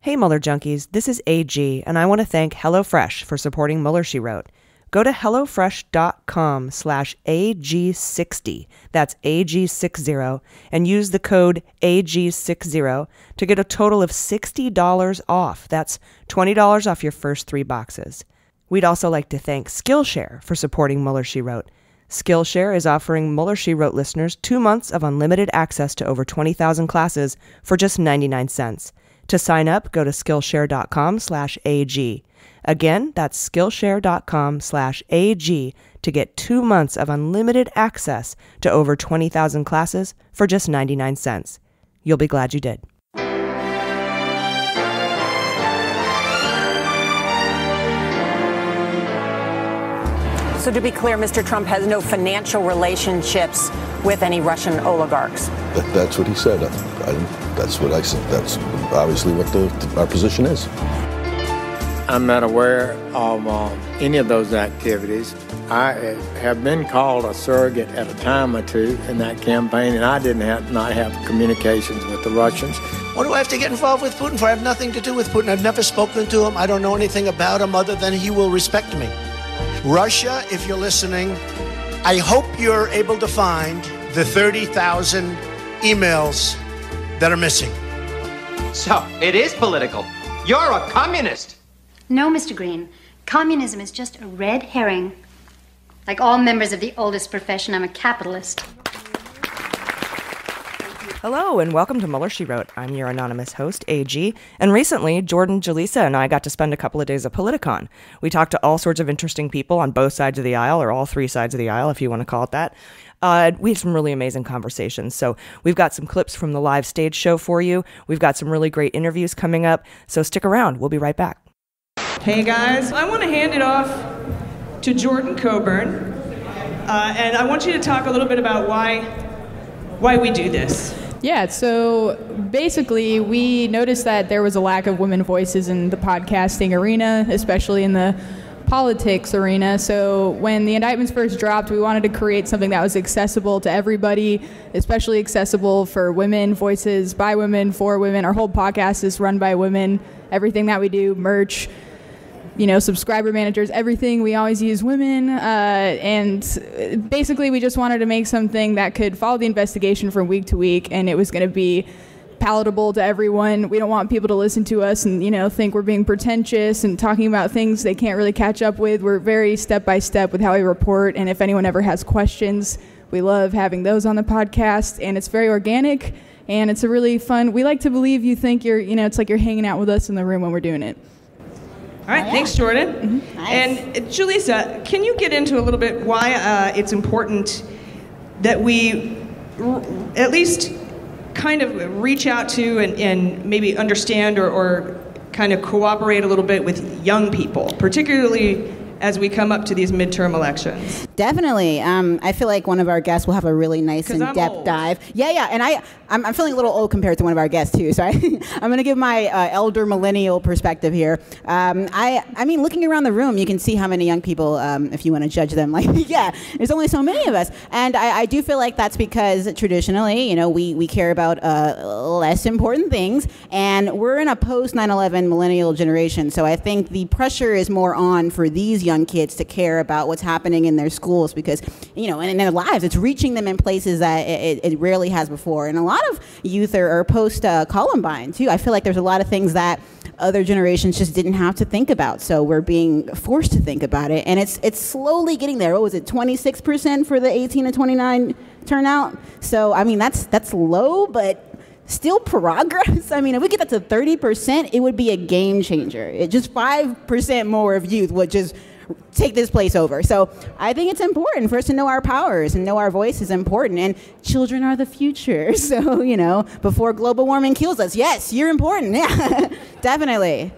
Hey Mueller junkies, this is AG, and I want to thank HelloFresh for supporting Mueller, She Wrote. Go to hellofresh.com/AG60, that's AG60, and use the code AG60 to get a total of $60 off. That's $20 off your first 3 boxes. We'd also like to thank Skillshare for supporting Mueller, She Wrote. Skillshare is offering Mueller, She Wrote listeners 2 months of unlimited access to over 20,000 classes for just 99 cents. To sign up, go to Skillshare.com/AG. Again, that's Skillshare.com/AG to get 2 months of unlimited access to over 20,000 classes for just 99 cents. You'll be glad you did. So to be clear, Mr. Trump has no financial relationships with any Russian oligarchs. That's what he said. That's what I said. That's obviously what our position is. I'm not aware of any of those activities. I have been called a surrogate at a time or two in that campaign, and I did not have communications with the Russians. What do I have to get involved with Putin for? I have nothing to do with Putin. I've never spoken to him. I don't know anything about him other than he will respect me. Russia, if you're listening, I hope you're able to find the 30,000 emails that are missing. So, it is political. You're a communist. No, Mr. Green. Communism is just a red herring. Like all members of the oldest profession, I'm a capitalist. Hello, and welcome to Mueller, She Wrote. I'm your anonymous host, AG, and recently, Jordan, Jaleesa, and I got to spend a couple of days at Politicon. We talked to all sorts of interesting people on both sides of the aisle, or all 3 sides of the aisle, if you want to call it that. We had some really amazing conversations, so we've got some clips from the live stage show for you. We've got some really great interviews coming up, so stick around. We'll be right back. Hey guys, I want to hand it off to Jordan Coburn, and I want you to talk a little bit about why we do this. Yeah, so basically we noticed that there was a lack of women voices in the podcasting arena, especially in the politics arena. So when the indictments first dropped, we wanted to create something that was accessible to everybody, especially accessible for women, voices by women, for women. Our whole podcast is run by women. Everything that we do, merch, subscriber managers, everything, we always use women, and basically we just wanted to make something that could follow the investigation from week to week, and it was going to be palatable to everyone. We don't want people to listen to us and think we're being pretentious and talking about things they can't really catch up with. We're very step by step with how we report, and if anyone ever has questions, we love having those on the podcast, and it's very organic, and it's a really fun, we like to believe you think you're, it's like you're hanging out with us in the room when we're doing it. All right, thanks, Jordan. Mm-hmm. Nice. And Jaleesa, can you get into a little bit why it's important that we at least kind of reach out to and maybe understand or kind of cooperate a little bit with young people, particularly as we come up to these midterm elections? Definitely. I feel like one of our guests will have a really nice in-depth dive. Yeah, and I'm feeling a little old compared to one of our guests too, so I'm going to give my elder millennial perspective here. I mean, looking around the room, you can see how many young people, if you want to judge them, there's only so many of us. And I do feel like that's because traditionally, we care about less important things, and we're in a post-9/11 millennial generation, so I think the pressure is more on for these young kids to care about what's happening in their schools because, and in their lives, it's reaching them in places that it rarely has before. And a lot of youth are post-Columbine, too. I feel like there's a lot of things that other generations just didn't have to think about. So we're being forced to think about it. And it's slowly getting there. What was it, 26% for the 18 to 29 turnout? So, I mean, that's low, but still progress. I mean, if we get that to 30%, it would be a game changer. Just 5% more of youth would just take this place over. So I think it's important for us to know our powers and know our voice is important. And children are the future. So, before global warming kills us, yes, you're important. Yeah, definitely.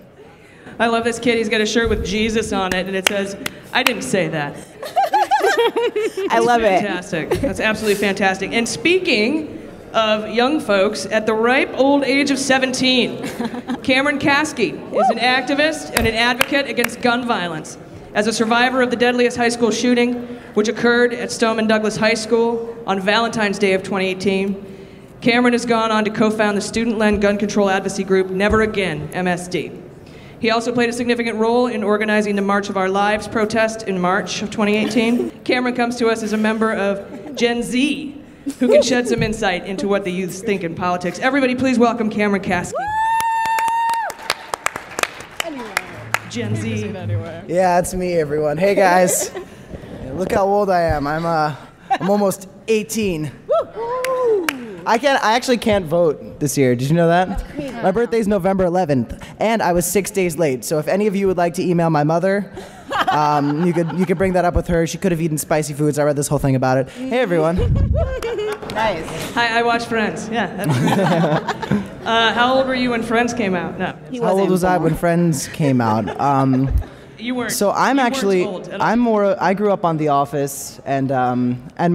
I love this kid. He's got a shirt with Jesus on it, and it says, "I didn't say that." I love it. Fantastic. That's absolutely fantastic. And speaking of young folks at the ripe old age of 17, Cameron Kasky is an activist and an advocate against gun violence. As a survivor of the deadliest high school shooting, which occurred at Stoneman Douglas High School on Valentine's Day of 2018, Cameron has gone on to co-found the student-led gun control advocacy group Never Again, MSD. He also played a significant role in organizing the March of Our Lives protest in March of 2018. Cameron comes to us as a member of Gen Z, who can shed some insight into what the youths think in politics. Everybody please welcome Cameron Kasky. Gen Z. Yeah, it's me, everyone. Hey, guys. Look how old I am. I'm almost 18. I actually can't vote this year. Did you know that? That's crazy. My birthday's November 11th, and I was 6 days late. So if any of you would like to email my mother, you could bring that up with her. She could have eaten spicy foods. I read this whole thing about it. Hey, everyone. Nice. Hi, I watch Friends. Yeah. That's how old were you when Friends came out? No. How old was I when Friends came out? You weren't. So I'm I grew up on The Office, and I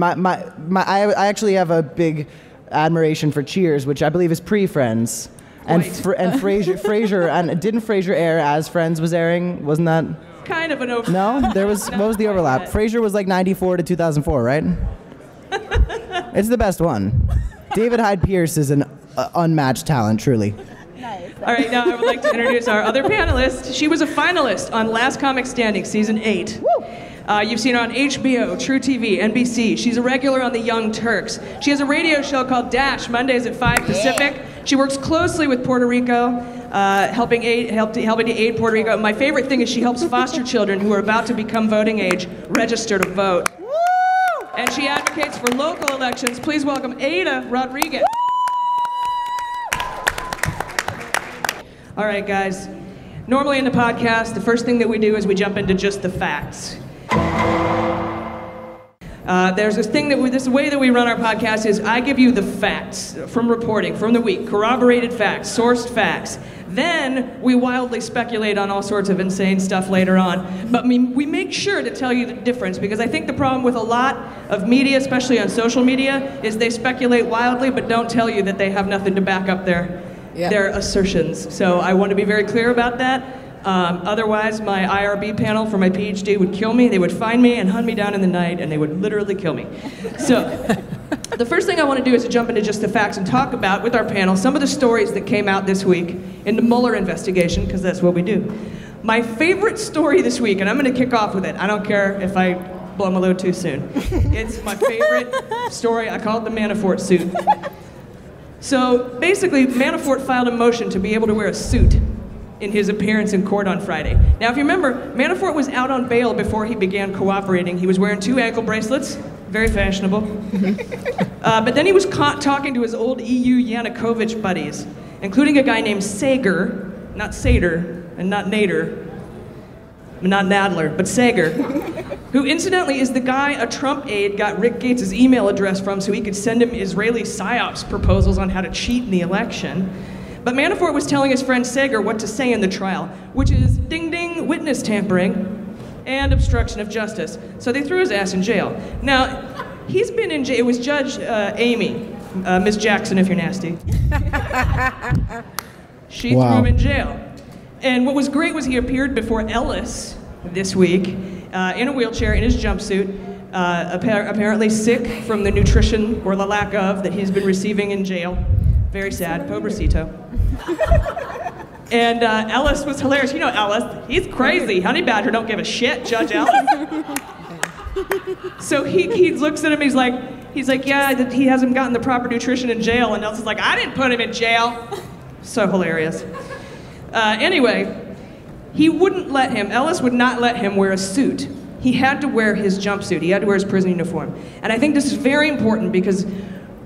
actually have a big admiration for Cheers, which I believe is pre-Friends, and Frasier, and didn't Frasier air as Friends was airing? Wasn't that kind of an overlap? No, there was. What was the overlap? Frasier was like 94 to 2004, right? It's the best one. David Hyde Pierce is an unmatched talent, truly. All right, now I would like to introduce our other panelist. She was a finalist on Last Comic Standing, Season 8. You've seen her on HBO, True TV, NBC. She's a regular on The Young Turks. She has a radio show called Dash, Mondays at 5 Pacific. She works closely with Puerto Rico, helping to aid Puerto Rico. My favorite thing is she helps foster children who are about to become voting age register to vote. And she advocates for local elections. Please welcome Aida Rodriguez. All right, guys. Normally in the podcast, the first thing that we do is we jump into just the facts. There's this thing this way that we run our podcast is I give you the facts from reporting from the week, corroborated facts, sourced facts. Then we wildly speculate on all sorts of insane stuff later on. But we make sure to tell you the difference, because I think the problem with a lot of media, especially on social media, is they speculate wildly but don't tell you that they have nothing to back up their assertions. So I want to be very clear about that. Otherwise, my IRB panel for my PhD would kill me. They would find me and hunt me down in the night, and they would literally kill me. So the first thing I want to do is to jump into just the facts and talk about, with our panel, some of the stories that came out this week in the Mueller investigation, because that's what we do. My favorite story this week, and I'm going to kick off with it. I don't care if I blow my load too soon. It's my favorite story. I call it the Manafort suit. So basically, Manafort filed a motion to be able to wear a suit in his appearance in court on Friday. Now, if you remember, Manafort was out on bail before he began cooperating. He was wearing 2 ankle bracelets, very fashionable. But then he was caught talking to his old EU Yanukovych buddies, including a guy named Sager, not Sater, and not Nader, not Nadler, but Sager, who incidentally is the guy a Trump aide got Rick Gates' email address from so he could send him Israeli PSYOPs proposals on how to cheat in the election. But Manafort was telling his friend Sager what to say in the trial, which is ding ding, witness tampering, and obstruction of justice. So they threw his ass in jail. Now, he's been in jail. It was Judge Amy, Miss Jackson if you're nasty. She threw him in jail. And what was great was he appeared before Ellis this week in a wheelchair, in his jumpsuit, apparently sick from the nutrition, or the lack of, that he's been receiving in jail. Very sad, pobrecito. And Ellis was hilarious. You know Ellis, he's crazy. Honey Badger don't give a shit, Judge Ellis. So he looks at him, he's like, yeah, he hasn't gotten the proper nutrition in jail. And Ellis is like, I didn't put him in jail. So hilarious. Anyway, Ellis would not let him wear a suit. He had to wear his jumpsuit. He had to wear his prison uniform. And I think this is very important because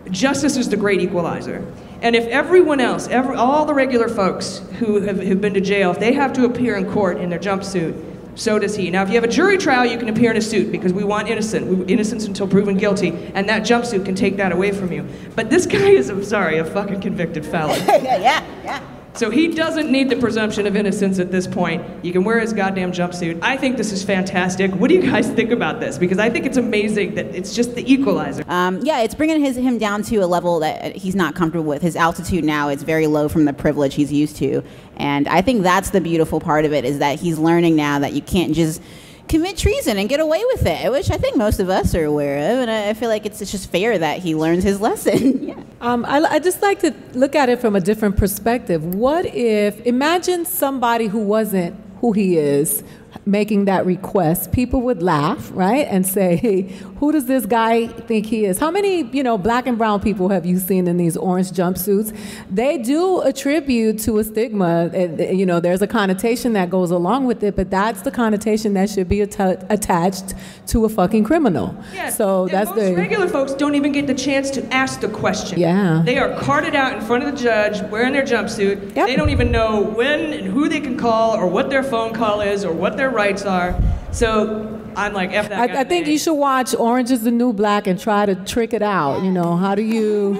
justice is the great equalizer. And if everyone else, all the regular folks who have been to jail, if they have to appear in court in their jumpsuit, so does he. Now, if you have a jury trial, you can appear in a suit because we want innocence until proven guilty, and that jumpsuit can take that away from you. But this guy is, I'm sorry, a fucking convicted felon. Yeah. So he doesn't need the presumption of innocence at this point. You can wear his goddamn jumpsuit. I think this is fantastic. What do you guys think about this? Because I think it's amazing that it's just the equalizer. Yeah, it's bringing him down to a level that he's not comfortable with. His altitude now is very low from the privilege he's used to. And I think that's the beautiful part of it, is that he's learning now that you can't just commit treason and get away with it, which I think most of us are aware of, and I feel like it's just fair that he learns his lesson. Yeah. I just like to look at it from a different perspective. What if, imagine somebody who wasn't who he is making that request, people would laugh, right, and say, hey, who does this guy think he is? How many, black and brown people have you seen in these orange jumpsuits? They do attribute to a stigma. There's a connotation that goes along with it, but that's the connotation that should be attached to a fucking criminal. Yeah, so that's most regular folks don't even get the chance to ask the question. Yeah. They are carted out in front of the judge wearing their jumpsuit. Yep. They don't even know when and who they can call or what their phone call is or what their rights are. So I'm like, F that guy. I think you should watch Orange is the New Black and try to trick it out. How do you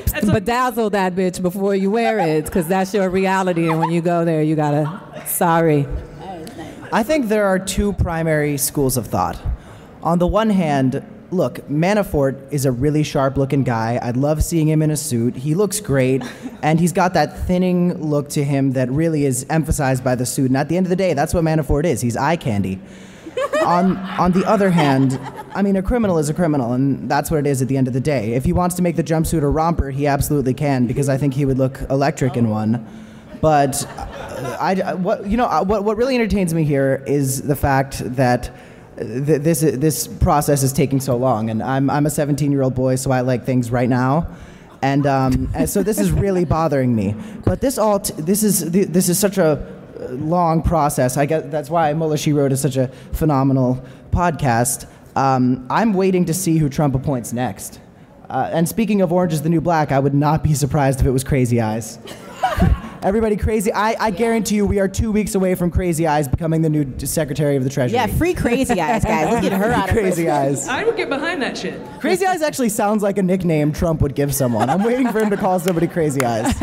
bedazzle that bitch before you wear it? Because that's your reality, and when you go there, you gotta, sorry. I think there are two primary schools of thought. On the one hand, look, Manafort is a really sharp-looking guy. I'd love seeing him in a suit. He looks great, and he's got that thinning look to him that really is emphasized by the suit. And at the end of the day, that's what Manafort is. He's eye candy. On the other hand, a criminal is a criminal, and that's what it is at the end of the day. If he wants to make the jumpsuit a romper, he absolutely can, because I think he would look electric in one. But what really entertains me here is the fact that this process is taking so long, and I'm a 17-year-old boy, so I like things right now, and so this is really bothering me. But this is such a long process. I guess that's why Mueller, She Wrote is such a phenomenal podcast. I'm waiting to see who Trump appoints next. And speaking of Orange is the New Black, I would not be surprised if it was Crazy Eyes. Everybody, Crazy. I guarantee you we are 2 weeks away from Crazy Eyes becoming the new Secretary of the Treasury. Yeah, free Crazy Eyes, guys. Let's get her out of Crazy Eyes. I would get behind that shit. Crazy Eyes actually sounds like a nickname Trump would give someone. I'm waiting for him to call somebody Crazy Eyes.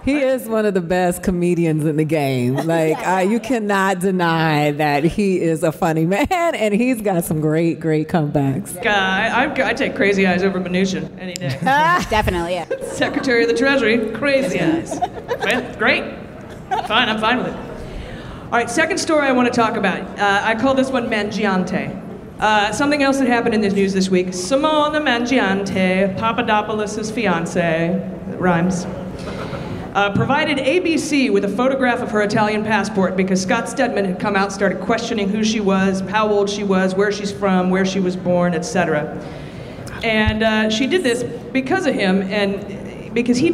He is one of the best comedians in the game. You cannot deny that he is a funny man, and he's got some great comebacks. I take Crazy Eyes over Mnuchin any day. Definitely, yeah. Secretary of the Treasury, Crazy Eyes. Great. Fine, I'm fine with it. All right, second story I want to talk about. I call this one Mangiante. Something else that happened in the news this week. Simona Mangiante, Papadopoulos' fiance, it rhymes, provided ABC with a photograph of her Italian passport because Scott Stedman had come out and started questioning who she was, how old she was, where she's from, where she was born, etc. And she did this because of him, and because he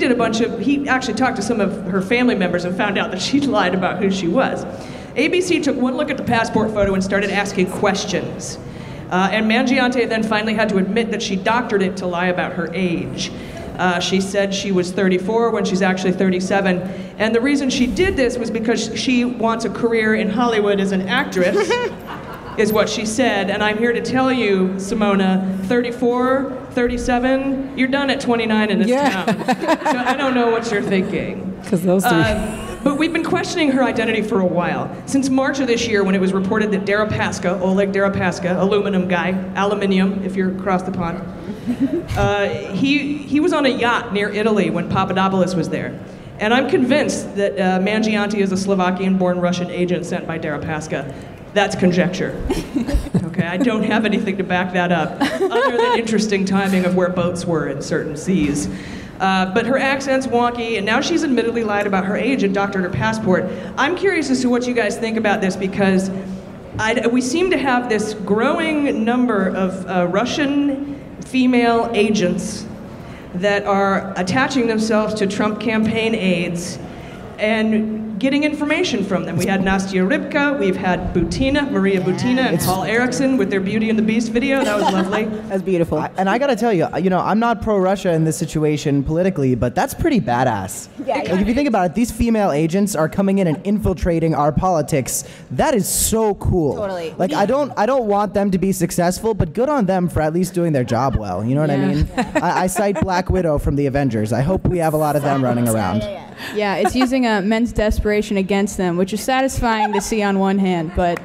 actually talked to some of her family members and found out that she'd lied about who she was. ABC took one look at the passport photo and started asking questions. And Mangiante then finally had to admit that she doctored it to lie about her age. She said she was 34 when she's actually 37. And the reason she did this was because she wants a career in Hollywood as an actress, is what she said. And I'm here to tell you, Simona, 34, 37, you're done at 29 in this town. So I don't know what you're thinking. Because those three. But we've been questioning her identity for a while. Since March of this year, when it was reported that Oleg Deripaska, aluminum guy, aluminium if you're across the pond, he was on a yacht near Italy when Papadopoulos was there. And I'm convinced that Mangiante is a Slovakian-born Russian agent sent by Deripaska. That's conjecture. Okay, I don't have anything to back that up, other than interesting timing of where boats were in certain seas. But her accent's wonky, and now she's admittedly lied about her age and doctored her passport. I'm curious as to what you guys think about this, because we seem to have this growing number of Russian female agents that are attaching themselves to Trump campaign aides and getting information from them. We had Nastya Rybka, we've had Maria Butina, and Paul Erickson with their Beauty and the Beast video. That was lovely. That's beautiful. And I gotta tell you, I'm not pro-Russia in this situation politically, but that's pretty badass. If you think about it, these female agents are coming in and infiltrating our politics. That is so cool. Totally. I don't want them to be successful, but good on them for at least doing their job well. You know what I mean? I cite Black Widow from the Avengers. I hope we have a lot of them running around. Yeah, it's using men's desperation against them, which is satisfying to see on one hand, but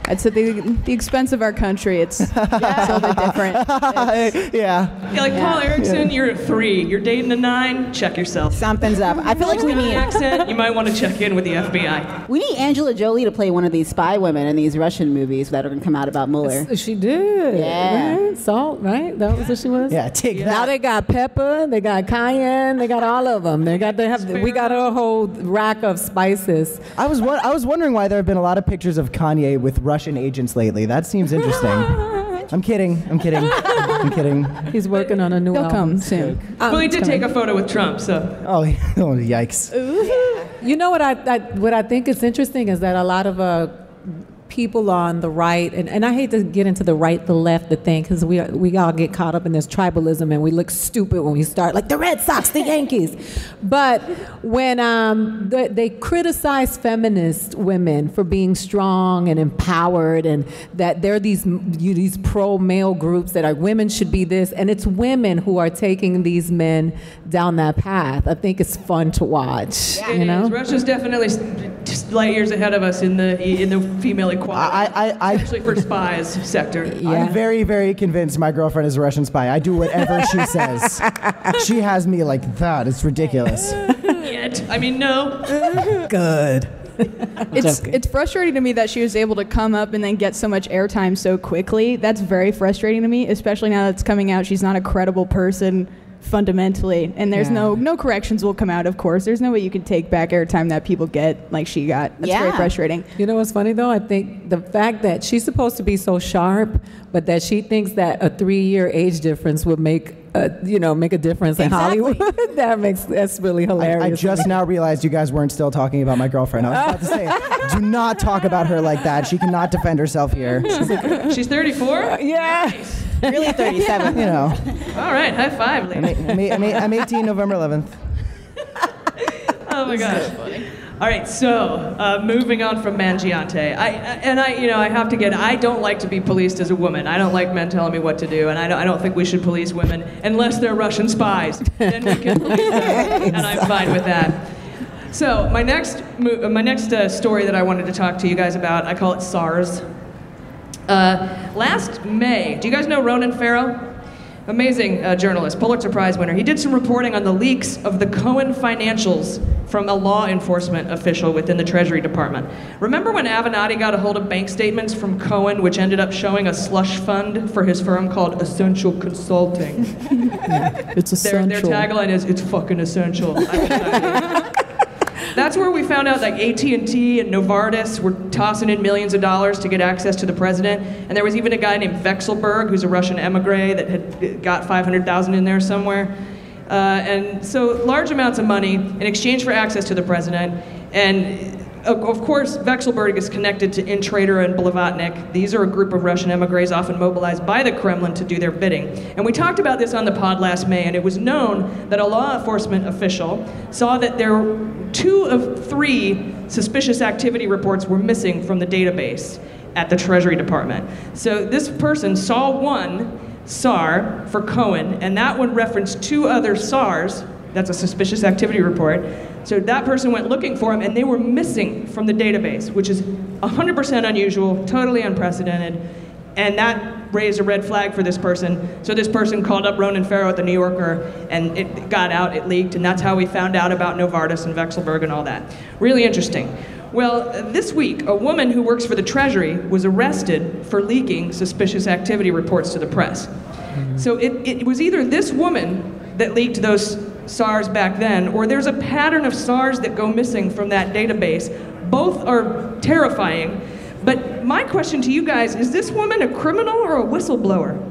I'd say the expense of our country, it's a little bit different. Yeah, like Paul Erickson, you're a 3. You're dating a 9. Check yourself. Something's up. I feel like we need accent. You might want to check in with the FBI. We need Angela Jolie to play one of these spy women in these Russian movies that are going to come out about Mueller. She did. Yeah. Right? Salt, right? That was what she was? Yeah, take that. Now they got pepper, they got cayenne, they got all of them. We got a whole rack of spices. I was wondering why there have been a lot of pictures of Kanye with Russian agents lately. That seems interesting. I'm kidding. He's working on a new album. He'll come soon. Well, he did take a photo with Trump, so. Oh, yikes. You know what I think is interesting is that a lot of people on the right, and I hate to get into the right, the left, the thing, because we all get caught up in this tribalism and we look stupid when we start, like the Red Sox, the Yankees. But when they criticize feminist women for being strong and empowered, and that there are these pro-male groups that are women should be this, and it's women who are taking these men down that path. I think it's fun to watch. Yeah, you know? Russia's definitely just light years ahead of us in the female equality, especially for spies sector. Yeah. I'm very, very convinced my girlfriend is a Russian spy. I do whatever she says. She has me like that. It's ridiculous. Yet. I mean, no. Good. It's frustrating to me that she was able to come up and then get so much airtime so quickly. That's very frustrating to me, especially now that it's coming out she's not a credible person fundamentally, and there's no corrections will come out, of course. There's no way you can take back airtime that people get like she got. That's very frustrating. You know what's funny though? I think the fact that she's supposed to be so sharp, but that she thinks that a 3-year age difference would make a difference in Hollywood. That's really hilarious. I just now realized you guys weren't still talking about my girlfriend. I was about to say, do not talk about her like that. She cannot defend herself here. She's 34? Yeah. Nice. Really 37. You know. All right, high five, lady. I'm 18 November 11th. Oh my gosh. All right, so moving on from Mangiante, I have to I don't like to be policed as a woman. I don't like men telling me what to do, and I don't think we should police women unless they're Russian spies. Then we can police them, and I'm fine with that. So my next story that I wanted to talk to you guys about, I call it SARS. Last May, do you guys know Ronan Farrow? Amazing journalist, Pulitzer Prize winner. He did some reporting on the leaks of the Cohen financials from a law enforcement official within the Treasury Department. Remember when Avenatti got a hold of bank statements from Cohen, which ended up showing a slush fund for his firm called Essential Consulting? It's essential. Their tagline is, "It's fucking essential." That's where we found out like AT&T and Novartis were tossing in millions of dollars to get access to the president. And there was even a guy named Vekselberg, who's a Russian emigre that had got 500,000 in there somewhere. And so large amounts of money in exchange for access to the president. And of course, Vekselberg is connected to Intrater and Blavatnik. These are a group of Russian emigres often mobilized by the Kremlin to do their bidding. And we talked about this on the pod last May, and it was known that a law enforcement official saw that 2 of 3 suspicious activity reports were missing from the database at the Treasury Department. So this person saw one SAR for Cohen, and that one referenced 2 other SARs. That's a suspicious activity report. So that person went looking for him, and they were missing from the database, which is 100% unusual, totally unprecedented, and that raised a red flag for this person. So this person called up Ronan Farrow at the New Yorker, and it got out, it leaked, and that's how we found out about Novartis and Vekselberg and all that. Really interesting. Well, this week, a woman who works for the Treasury was arrested for leaking suspicious activity reports to the press. So it was either this woman that leaked those SARs back then, or there's a pattern of SARs that go missing from that database. Both are terrifying. But my question to you guys, is this woman a criminal or a whistleblower?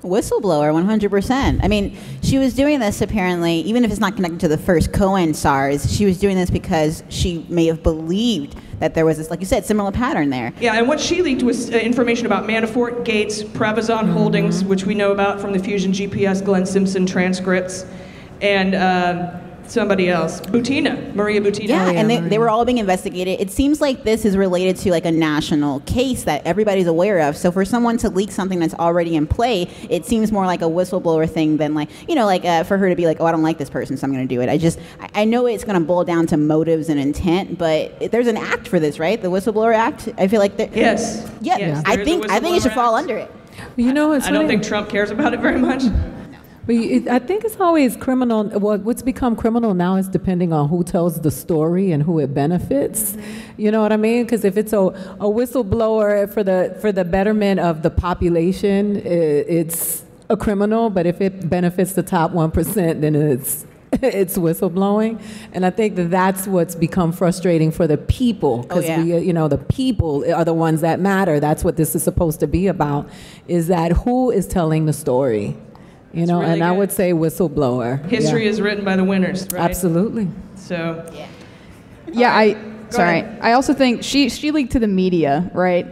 Whistleblower, 100%. I mean, she was doing this apparently, even if it's not connected to the first Cohen SARs, she was doing this because she may have believed that there was this, like you said, similar pattern there. Yeah, and what she leaked was information about Manafort, Gates, Pravazon Holdings, which we know about from the Fusion GPS Glenn Simpson transcripts, and somebody else, Maria Butina. Yeah, and they were all being investigated. It seems like this is related to like a national case that everybody's aware of. So for someone to leak something that's already in play, it seems more like a whistleblower thing than like, for her to be like, oh, I don't like this person, so I'm going to do it. I know it's going to boil down to motives and intent, but there's an act for this, right? The Whistleblower Act. I feel like yes. Yeah, yes, I think it should fall under it. You know, I don't think Trump cares about it very much. But I think it's always criminal. What's become criminal now is depending on who tells the story and who it benefits. You know what I mean? Because if it's a whistleblower for the betterment of the population, it's a criminal. But if it benefits the top 1%, then it's whistleblowing. And I think that's what's become frustrating for the people, because the people are the ones that matter. That's what this is supposed to be about, is that who is telling the story. Really and good. I would say whistleblower. History is written by the winners, right? Absolutely. So, I also think she leaked to the media, right?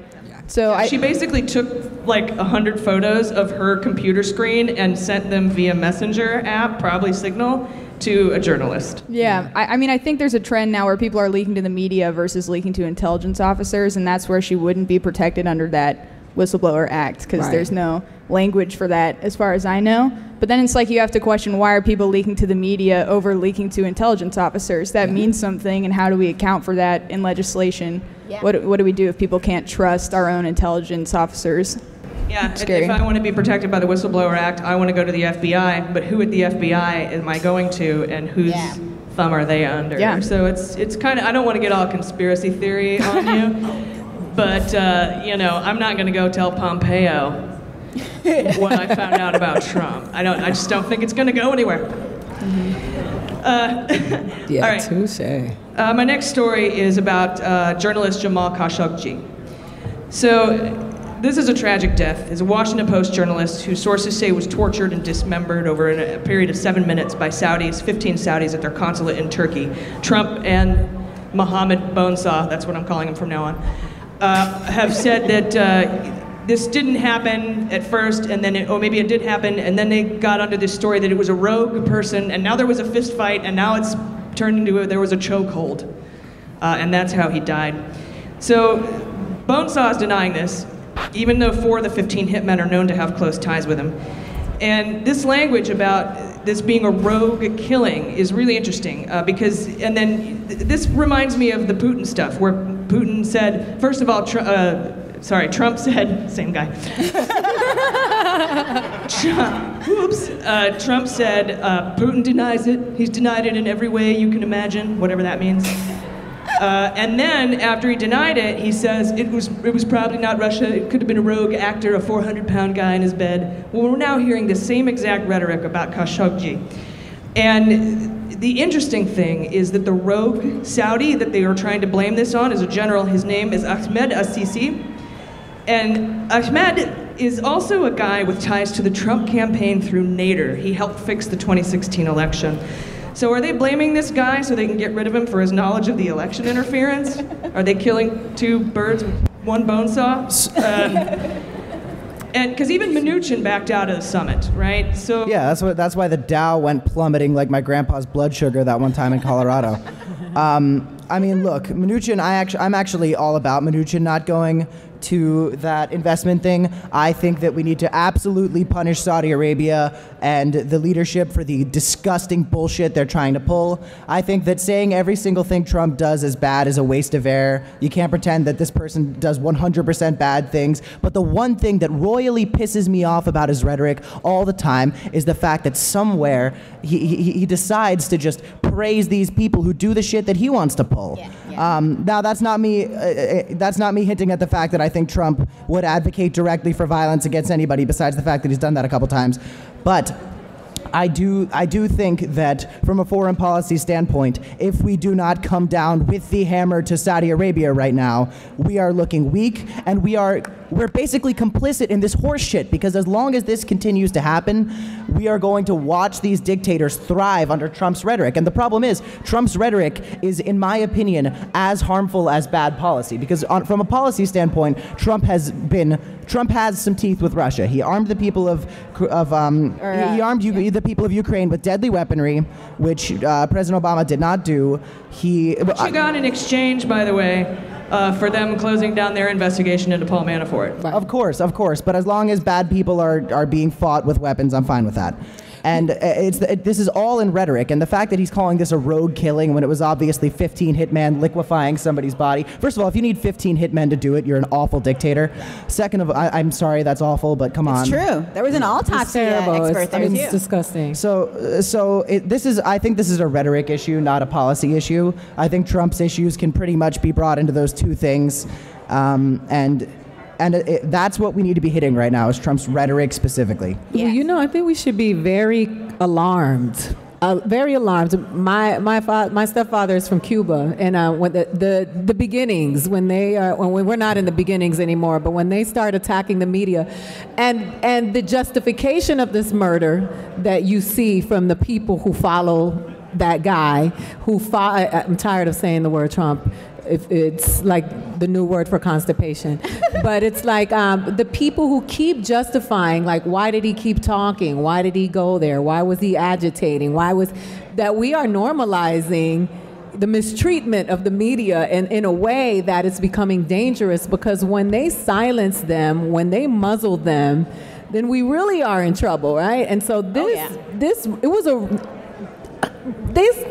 So she basically took like 100 photos of her computer screen and sent them via Messenger app, probably Signal, to a journalist. Yeah, I think there's a trend now where people are leaking to the media versus leaking to intelligence officers, and that's where she wouldn't be protected under that Whistleblower Act, because there's no language for that as far as I know. But then it's like you have to question, why are people leaking to the media over leaking to intelligence officers? That means something, and how do we account for that in legislation? Yeah. What do we do if people can't trust our own intelligence officers? Yeah, if I want to be protected by the Whistleblower Act, I want to go to the FBI, but who at the FBI am I going to, and whose thumb are they under? Yeah. So it's kind of, I don't want to get all conspiracy theory on you. But, I'm not going to go tell Pompeo what I found out about Trump. I just don't think it's going to go anywhere. All right. Touche. My next story is about journalist Jamal Khashoggi. So this is a tragic death. He's a Washington Post journalist who sources say was tortured and dismembered over a period of 7 minutes by 15 Saudis at their consulate in Turkey. Trump and Mohammed Bonesaw, that's what I'm calling him from now on, have said that this didn't happen at first, and then maybe it did happen, and then they got onto this story that it was a rogue person, and now there was a fist fight, and now it's turned into there was a chokehold, and that's how he died. So Bonesaw is denying this, even though 4 of the 15 hitmen are known to have close ties with him. And this language about this being a rogue killing is really interesting, and then this reminds me of the Putin stuff, where Putin said, first of all, Trump said, same guy. Trump said, Putin denies it. He's denied it in every way you can imagine, whatever that means. And then after he denied it, he says it was probably not Russia. It could have been a rogue actor, a 400-pound guy in his bed. Well, we're now hearing the same exact rhetoric about Khashoggi. And the interesting thing is that the rogue Saudi that they are trying to blame this on is a general. His name is Ahmed Al-Sisi. And Ahmed is also a guy with ties to the Trump campaign through Nader. He helped fix the 2016 election. So are they blaming this guy so they can get rid of him for his knowledge of the election interference? Are they killing 2 birds with 1 bone saw? And because even Mnuchin backed out of the summit, right? So yeah, that's why the Dow went plummeting like my grandpa's blood sugar that one time in Colorado. Look, Mnuchin, I'm actually all about Mnuchin not going to that investment thing. I think that we need to absolutely punish Saudi Arabia and the leadership for the disgusting bullshit they're trying to pull. I think that saying every single thing Trump does is bad is a waste of air. You can't pretend that this person does 100% bad things. But the one thing that royally pisses me off about his rhetoric all the time is the fact that somewhere he decides to just praise these people who do the shit that he wants to pull. Now that's not me hinting at the fact that I think Trump would advocate directly for violence against anybody, besides the fact that he's done that a couple times. But I do think that from a foreign policy standpoint, if we do not come down with the hammer to Saudi Arabia right now, we are looking weak, and we're basically complicit in this horse shit, because as long as this continues to happen, we are going to watch these dictators thrive under Trump's rhetoric. And the problem is, Trump's rhetoric is, in my opinion, as harmful as bad policy, because from a policy standpoint, Trump has been Trump has some teeth with Russia. He armed the people the people of Ukraine with deadly weaponry, which President Obama did not do. What you got in exchange, by the way, for them closing down their investigation into Paul Manafort? Of course. But as long as bad people are being fought with weapons, I'm fine with that. And this is all in rhetoric, and the fact that he's calling this a rogue killing when it was obviously 15 hitmen liquefying somebody's body. First of all, if you need 15 hitmen to do it, you're an awful dictator. Second of all, I'm sorry, that's awful, but come on. It's true. There was an autopsy expert there, too. It's disgusting. I think this is a rhetoric issue, not a policy issue. I think Trump's issues can pretty much be brought into those two things, and that's what we need to be hitting right now, is Trump's rhetoric specifically. Yes. Well, I think we should be very alarmed. Very alarmed. My stepfather is from Cuba, and when the beginnings, when we're not in the beginnings anymore, but when they start attacking the media, and the justification of this murder that you see from the people who follow that guy, I'm tired of saying the word Trump. It's like the new word for constipation. But it's like the people who keep justifying, like, why did he keep talking? Why did he go there? Why was he agitating? That we are normalizing the mistreatment of the media in a way that it's becoming dangerous, because when they silence them, when they muzzle them, then we really are in trouble, right? And so they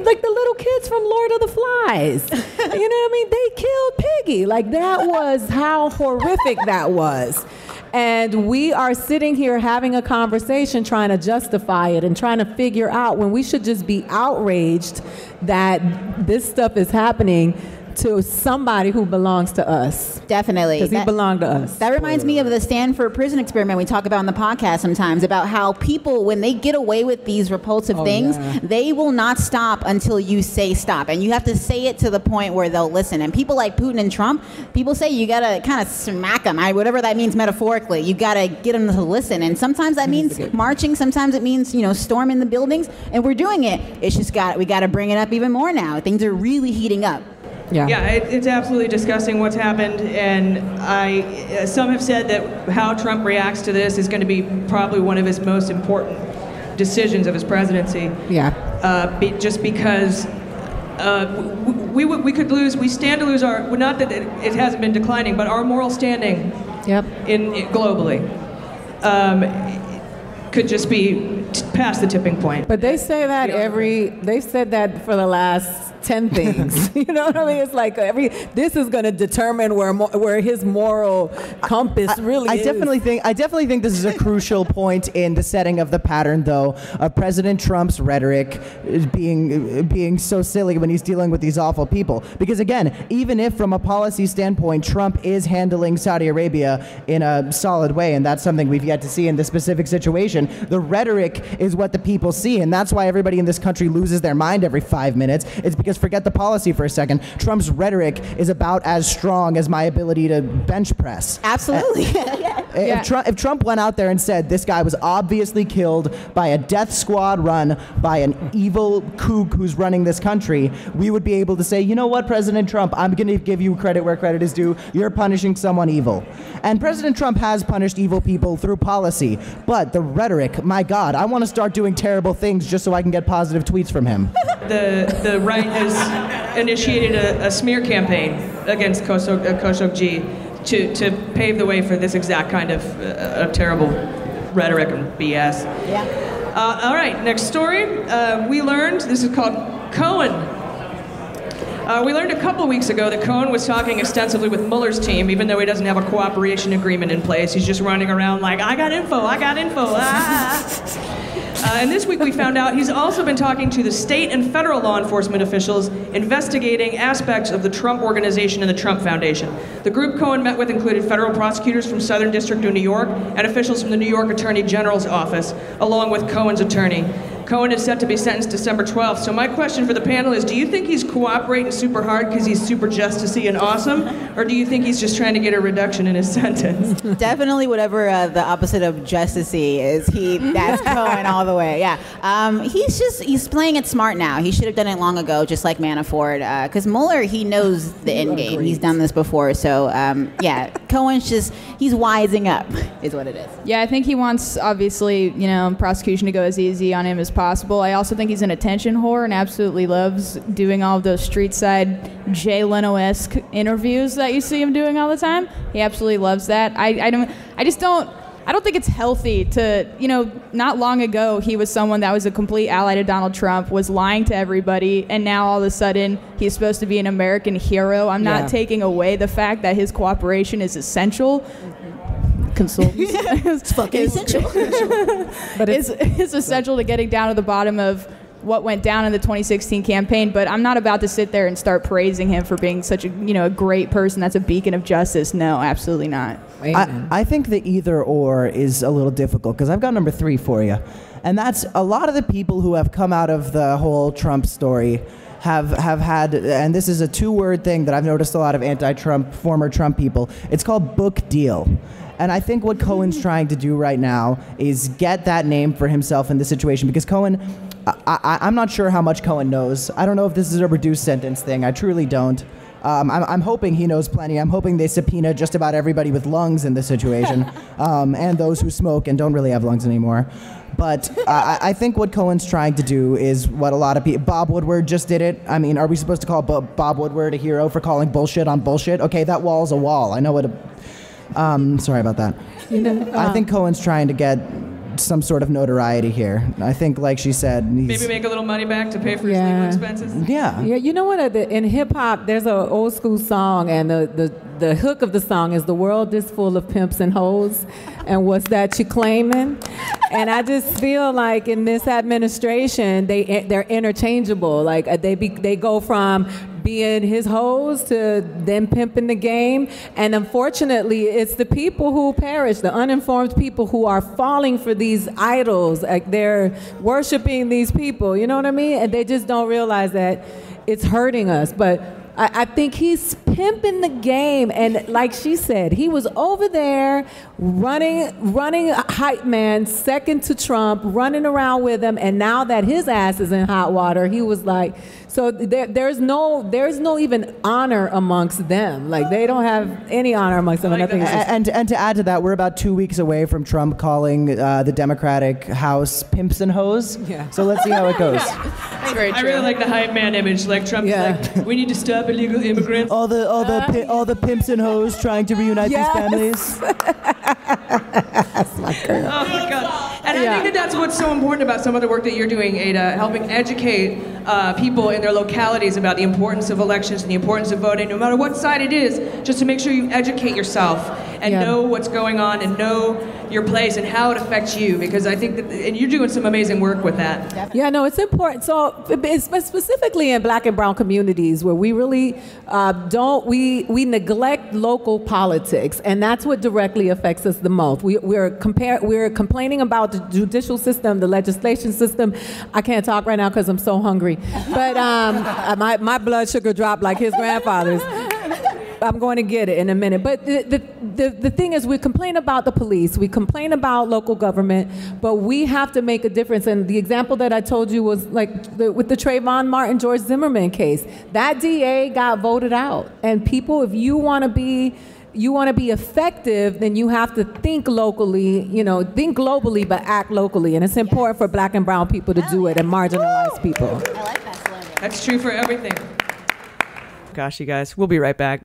like the little kids from Lord of the Flies. You know what I mean? They killed Piggy. Like, that was how horrific that was. And we are sitting here having a conversation trying to justify it and trying to figure out when we should just be outraged that this stuff is happening to somebody who belongs to us. Definitely. Because he belonged to us. That reminds me of the Stanford prison experiment we talk about on the podcast sometimes, about how people, when they get away with these repulsive things, they will not stop until you say stop. And you have to say it to the point where they'll listen. And people like Putin and Trump, people say you got to kind of smack them, whatever that means metaphorically. You got to get them to listen. And sometimes that means marching. Sometimes it means, storming the buildings. And we're doing it. It's just we got to bring it up even more now. Things are really heating up. Yeah, it's absolutely disgusting what's happened, and some have said that how Trump reacts to this is going to be probably one of his most important decisions of his presidency. Yeah. Just because we could lose, we stand to lose our, not that it hasn't been declining, but our moral standing. Yep. Globally could just be past the tipping point. But they say that they said that for the last 10 things. You know what I mean? It's like this is going to determine where his moral compass really is. I definitely think this is a crucial point in the setting of the pattern, though, of President Trump's rhetoric being so silly when he's dealing with these awful people. Because again, even if from a policy standpoint, Trump is handling Saudi Arabia in a solid way, and that's something we've yet to see in this specific situation, the rhetoric is what the people see, and that's why everybody in this country loses their mind every 5 minutes. It's because, forget the policy for a second, Trump's rhetoric is about as strong as my ability to bench press. Absolutely. If Trump went out there and said this guy was obviously killed by a death squad run by an evil kook who's running this country, we would be able to say, you know what, President Trump, I'm going to give you credit where credit is due. You're punishing someone evil. And President Trump has punished evil people through policy, but the rhetoric, my God, I want to start doing terrible things just so I can get positive tweets from him. The right has initiated a smear campaign against Khashoggi to pave the way for this exact kind of terrible rhetoric and BS. Yeah. All right, next story. We learned, this is called Cohen. We learned a couple of weeks ago that Cohen was talking extensively with Mueller's team, even though he doesn't have a cooperation agreement in place. He's just running around like, I got info. And this week we found out he's also been talking to the state and federal law enforcement officials investigating aspects of the Trump Organization and the Trump Foundation. The group Cohen met with included federal prosecutors from Southern District of New York and officials from the New York Attorney General's office, along with Cohen's attorney. Cohen is set to be sentenced December 12th. So my question for the panel is, do you think he's cooperating super hard because he's super justicey and awesome? Or do you think he's just trying to get a reduction in his sentence? Definitely whatever the opposite of justicey is. That's Cohen all the way. Yeah. He's playing it smart now. He should have done it long ago, just like Manafort. Because Mueller, he knows the end game. He's done this before. So, yeah. Cohen's he's wising up, is what it is. Yeah, I think he wants, obviously, prosecution to go as easy on him as possible. I also think he's an attention whore and absolutely loves doing all of those street side Jay Leno-esque interviews that you see him doing all the time. He absolutely loves that. I don't think it's healthy to, not long ago he was someone that was a complete ally to Donald Trump, was lying to everybody, and now all of a sudden he's supposed to be an American hero. I'm not taking away the fact that his cooperation is essential. It's fucking essential. But it's essential to getting down to the bottom of what went down in the 2016 campaign, but I'm not about to sit there and start praising him for being such a great person that's a beacon of justice. No, absolutely not. I think the either or is a little difficult because I've got number 3 for you. And that's a lot of the people who have come out of the whole Trump story have had, and this is a 2-word thing that I've noticed a lot of anti-Trump, former Trump people. It's called book deal. And I think what Cohen's trying to do right now is get that name for himself in this situation because Cohen, I'm not sure how much Cohen knows. I don't know if this is a reduced sentence thing. I truly don't. I'm hoping he knows plenty. I'm hoping they subpoena just about everybody with lungs in this situation and those who smoke and don't really have lungs anymore. But I think what Cohen's trying to do is what a lot of people... Bob Woodward just did it. I mean, are we supposed to call Bob Woodward a hero for calling bullshit on bullshit? Okay, that wall's a wall. I know what sorry about that. I think Cohen's trying to get some sort of notoriety here. I think, like she said, maybe make a little money back to pay for his legal expenses. Yeah. You know what? In hip hop, there's an old school song, and the hook of the song is "The world is full of pimps and hoes, and what's that you claiming?" And I just feel like in this administration, they're interchangeable. Like they go from being his hoes to them pimping the game. And unfortunately, it's the people who perish, the uninformed people who are falling for these idols. Like they're worshiping these people, you know what I mean? And they just don't realize that it's hurting us. But I think he's pimping the game. And like she said, he was over there running hype man, second to Trump, running around with him. And now that his ass is in hot water, he was like, so there's no even honor amongst them. Like they don't have any honor amongst them. And to add to that, we're about 2 weeks away from Trump calling the Democratic House pimps and hoes. Yeah. So let's see how it goes. That's very true. I really like the hype man image. Like Trump's like, we need to stop illegal immigrants. All the pimps and hoes trying to reunite these families. That's my girl. Oh my God. And I think that's what's so important about some of the work that you're doing, Aida, helping educate people in their localities about the importance of elections and the importance of voting, no matter what side it is, just to make sure you educate yourself and know what's going on and know your place and how it affects you, because I think that, and you're doing some amazing work with that. Definitely. Yeah, no, it's important. So it's specifically in Black and brown communities where we really we neglect local politics, and that's what directly affects us the most. We're complaining about the judicial system, the legislation system. I can't talk right now because I'm so hungry, but my blood sugar dropped like his grandfather's. I'm going to get it in a minute. But the thing is, we complain about the police, we complain about local government, but we have to make a difference. And the example that I told you was like with the Trayvon Martin, George Zimmerman case. That DA got voted out. And people, if you want to be effective, then you have to think locally, think globally, but act locally. And it's important for Black and brown people to do it, and marginalized people. I like that slogan. That's true for everything. Gosh, you guys, we'll be right back.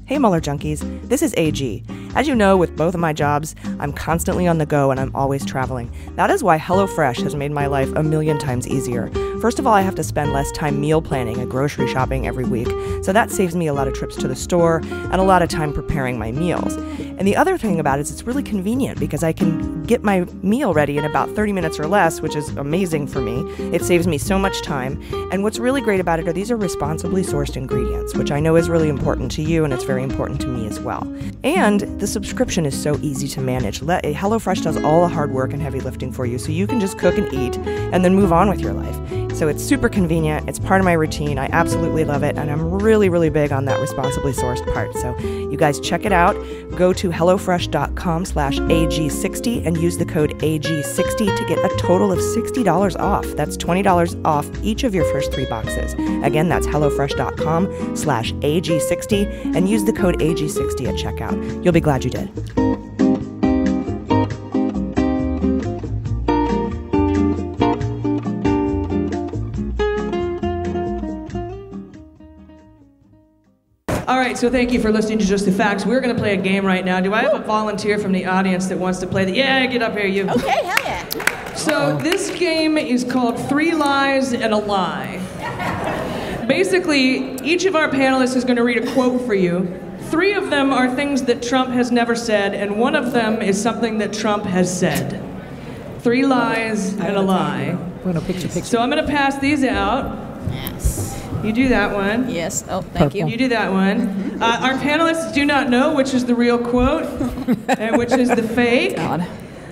Hey Mueller junkies, this is AG. As you know, with both of my jobs, I'm constantly on the go and I'm always traveling. That is why HelloFresh has made my life a million times easier. First of all, I have to spend less time meal planning and grocery shopping every week, so that saves me a lot of trips to the store and a lot of time preparing my meals. And the other thing about it is it's really convenient because I can get my meal ready in about 30 minutes or less, which is amazing for me. It saves me so much time. And what's really great about it are these are responsibly sourced ingredients, which I know is really important to you and it's very important to me as well. And the subscription is so easy to manage. HelloFresh does all the hard work and heavy lifting for you, so you can just cook and eat and then move on with your life. So it's super convenient. It's part of my routine. I absolutely love it. And I'm really, really big on that responsibly sourced part. So you guys check it out. Go to hellofresh.com/AG60 and use the code AG60 to get a total of $60 off. That's $20 off each of your first 3 boxes. Again, that's hellofresh.com/AG60 and use the code AG60 at checkout. You'll be glad you did. All right, so thank you for listening to Just the Facts. We're going to play a game right now. Do I have a volunteer from the audience that wants to play the... Yeah, get up here, you. Okay, hell yeah. So this game is called 3 Lies and a Lie. Basically, each of our panelists is going to read a quote for you. 3 of them are things that Trump has never said, and 1 of them is something that Trump has said. 3 lies and a lie. So I'm going to pass these out. Yes. You do that one. Yes. Oh, thank you. You do that one. Our panelists do not know which is the real quote and which is the fake. God.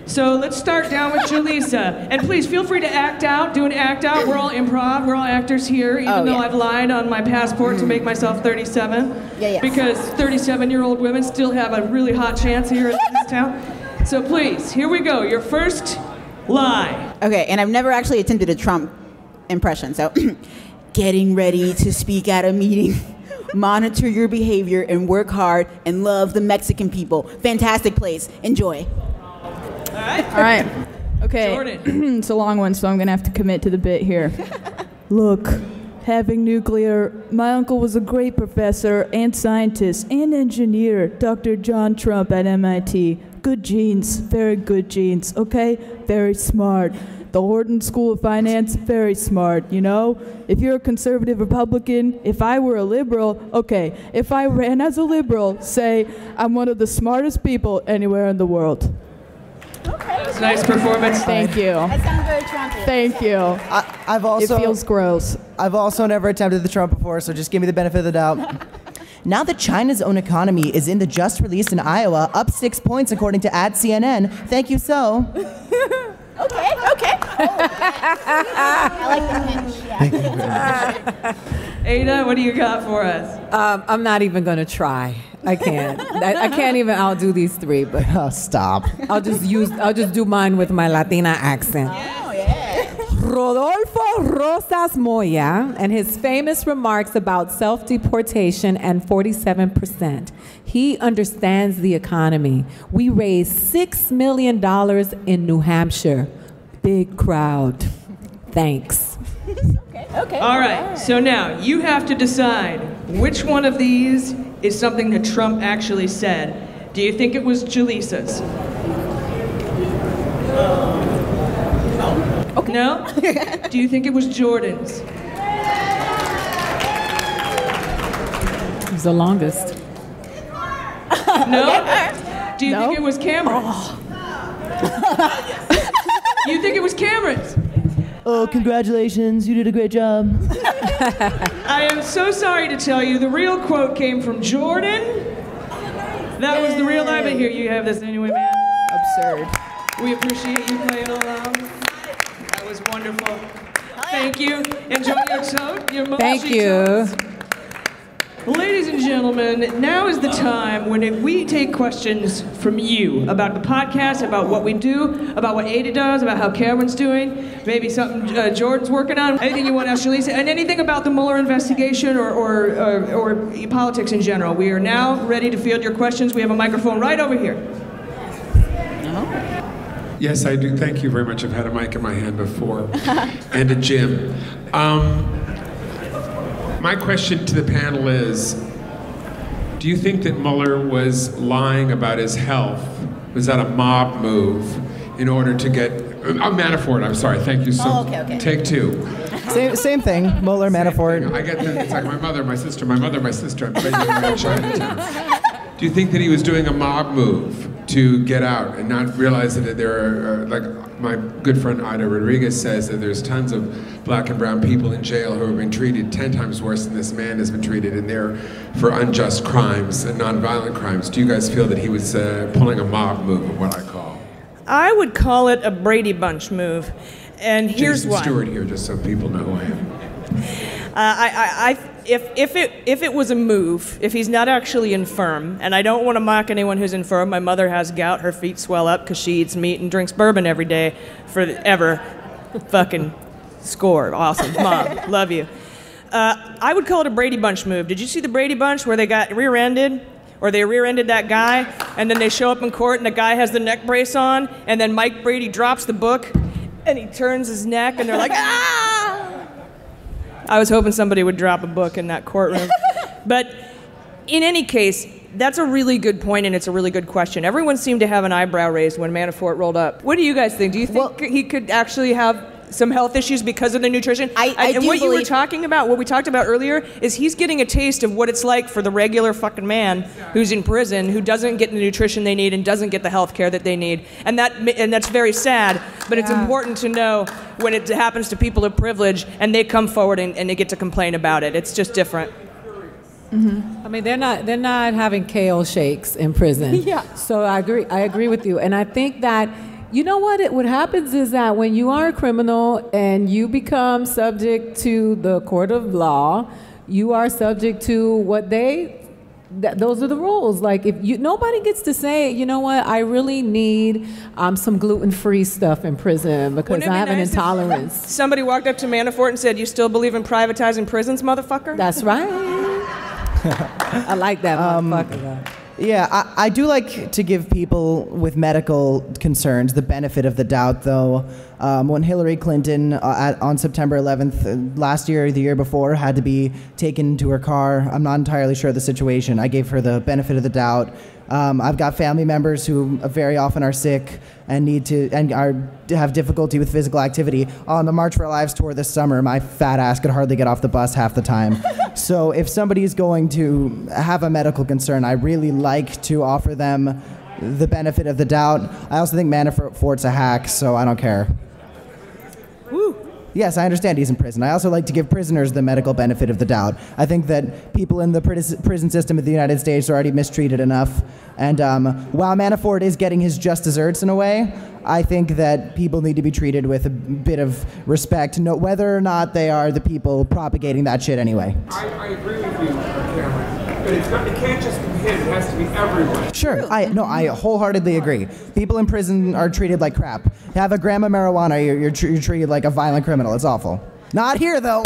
So let's start down with Julissa. And please feel free to act out, do an act out. We're all improv, we're all actors here, even though I've lied on my passport to make myself 37. Because 37-year-old women still have a really hot chance here in this town. So please, here we go. Your first lie. Okay, and I've never actually attempted a Trump impression, so getting ready to speak at a meeting. Monitor your behavior and work hard and love the Mexican people. Fantastic place. Enjoy. All right. Okay. Jordan. It's a long one, so I'm going to have to commit to the bit here. Look, having nuclear, my uncle was a great professor and scientist and engineer, Dr. John Trump at MIT. Good genes, very good genes, okay? Very smart. The Horton School of Finance, very smart, you know? If you're a conservative Republican, if I were a liberal, okay, if I ran as a liberal, say, I'm one of the smartest people anywhere in the world. That's a nice performance. Thank you. That sounds very Trumpy. Thank you. I've also... It feels gross. I've also never attempted the Trump before, so just give me the benefit of the doubt. Now that China's own economy is in the just released in Iowa, up 6 points according to @CNN. Thank you, so. Okay. I like the pitch. Thank you very much. Ada, what do you got for us? I'm not even going to try. I can't. I can't even outdo these 3, but stop. I'll just do mine with my Latina accent. Oh, yeah. Rodolfo Rosas Moya and his famous remarks about self-deportation and 47%. He understands the economy. We raised $6 million in New Hampshire. Big crowd. Thanks. Okay. All right, so now you have to decide which one of these is something that Trump actually said. Do you think it was Julissa's? Okay. No? Do you think it was Jordan's? It was the longest. No? Do you think it was Cameron's? You think it was Cameron's? Oh, congratulations. You did a great job. I am so sorry to tell you, the real quote came from Jordan. That was the real lie, but here you have this anyway, man. Absurd. We appreciate you playing along. That was wonderful. Thank you. Enjoy your toast. Your Thank you. Ladies and gentlemen, now is the time when we take questions from you about the podcast, about what we do, about what Aida does, about how Cameron's doing, maybe something Jordan's working on, anything you want to ask Julissa, and anything about the Mueller investigation or politics in general. We are now ready to field your questions. We have a microphone right over here. Yes, I do. Thank you very much. I've had a mic in my hand before. And a gym. My question to the panel is, do you think that Mueller was lying about his health? Was that a mob move in order to get... Manafort, I'm sorry. Thank you so much. Okay. Take 2. Same thing. Mueller, Manafort. I get that. It's like my mother, my sister, my mother, my sister. I'm basically in Chinatown. Do you think that he was doing a mob move to get out and not realize that there are, like my good friend Aida Rodriguez says, that there's tons of black and brown people in jail who have been treated 10 times worse than this man has been treated, and they're for unjust crimes and nonviolent crimes. Do you guys feel that he was pulling a mob move, of what I call? I would call it a Brady Bunch move. And here's Jason why. Stewart here, just so people know who I am. If it was a move, if he's not actually infirm, and I don't want to mock anyone who's infirm. My mother has gout. Her feet swell up because she eats meat and drinks bourbon every day forever. Fucking score. Awesome. Mom, love you. I would call it a Brady Bunch move. Did you see the Brady Bunch where they got rear-ended? Or they rear-ended that guy, and then they show up in court, and the guy has the neck brace on, and then Mike Brady drops the book, and he turns his neck, and they're like, ah! I was hoping somebody would drop a book in that courtroom. But in any case, that's a really good point, and it's a really good question. Everyone seemed to have an eyebrow raised when Manafort rolled up. What do you guys think? Do you think he could actually have some health issues because of the nutrition? And what you were talking about, what we talked about earlier, is he's getting a taste of what it's like for the regular fucking man who's in prison, who doesn't get the nutrition they need and doesn't get the health care that they need. And that's very sad, but it's important to know when it happens to people of privilege and they come forward and they get to complain about it. It's just different. I mean, they're not having kale shakes in prison. Yeah. So I agree with you. And I think that, you know what happens is that when you are a criminal and you become subject to the court of law, you are subject to those are the rules. Like, nobody gets to say, you know what, I really need some gluten-free stuff in prison because I have an intolerance. Somebody walked up to Manafort and said, "You still believe in privatizing prisons, motherfucker?" That's right. I like that motherfucker, though. Yeah, I do like to give people with medical concerns the benefit of the doubt, though. When Hillary Clinton, on September 11th last year or the year before, had to be taken to her car, I'm not entirely sure of the situation. I gave her the benefit of the doubt. I've got family members who very often are sick and have difficulty with physical activity. On the March for Our Lives tour this summer, my fat ass could hardly get off the bus half the time. So if somebody's going to have a medical concern, I really like to offer them the benefit of the doubt. I also think Manafort's a hack, so I don't care. Woo. Yes, I understand he's in prison. I also like to give prisoners the medical benefit of the doubt. I think that people in the prison system of the United States are already mistreated enough. And while Manafort is getting his just desserts in a way, I think that people need to be treated with a bit of respect, whether or not they are the people propagating that shit anyway. I agree with you, Cameron. But it can't just be him. It has to be everyone. Sure. I wholeheartedly agree. People in prison are treated like crap. You have a gram of marijuana, you're treated like a violent criminal. It's awful. Not here, though.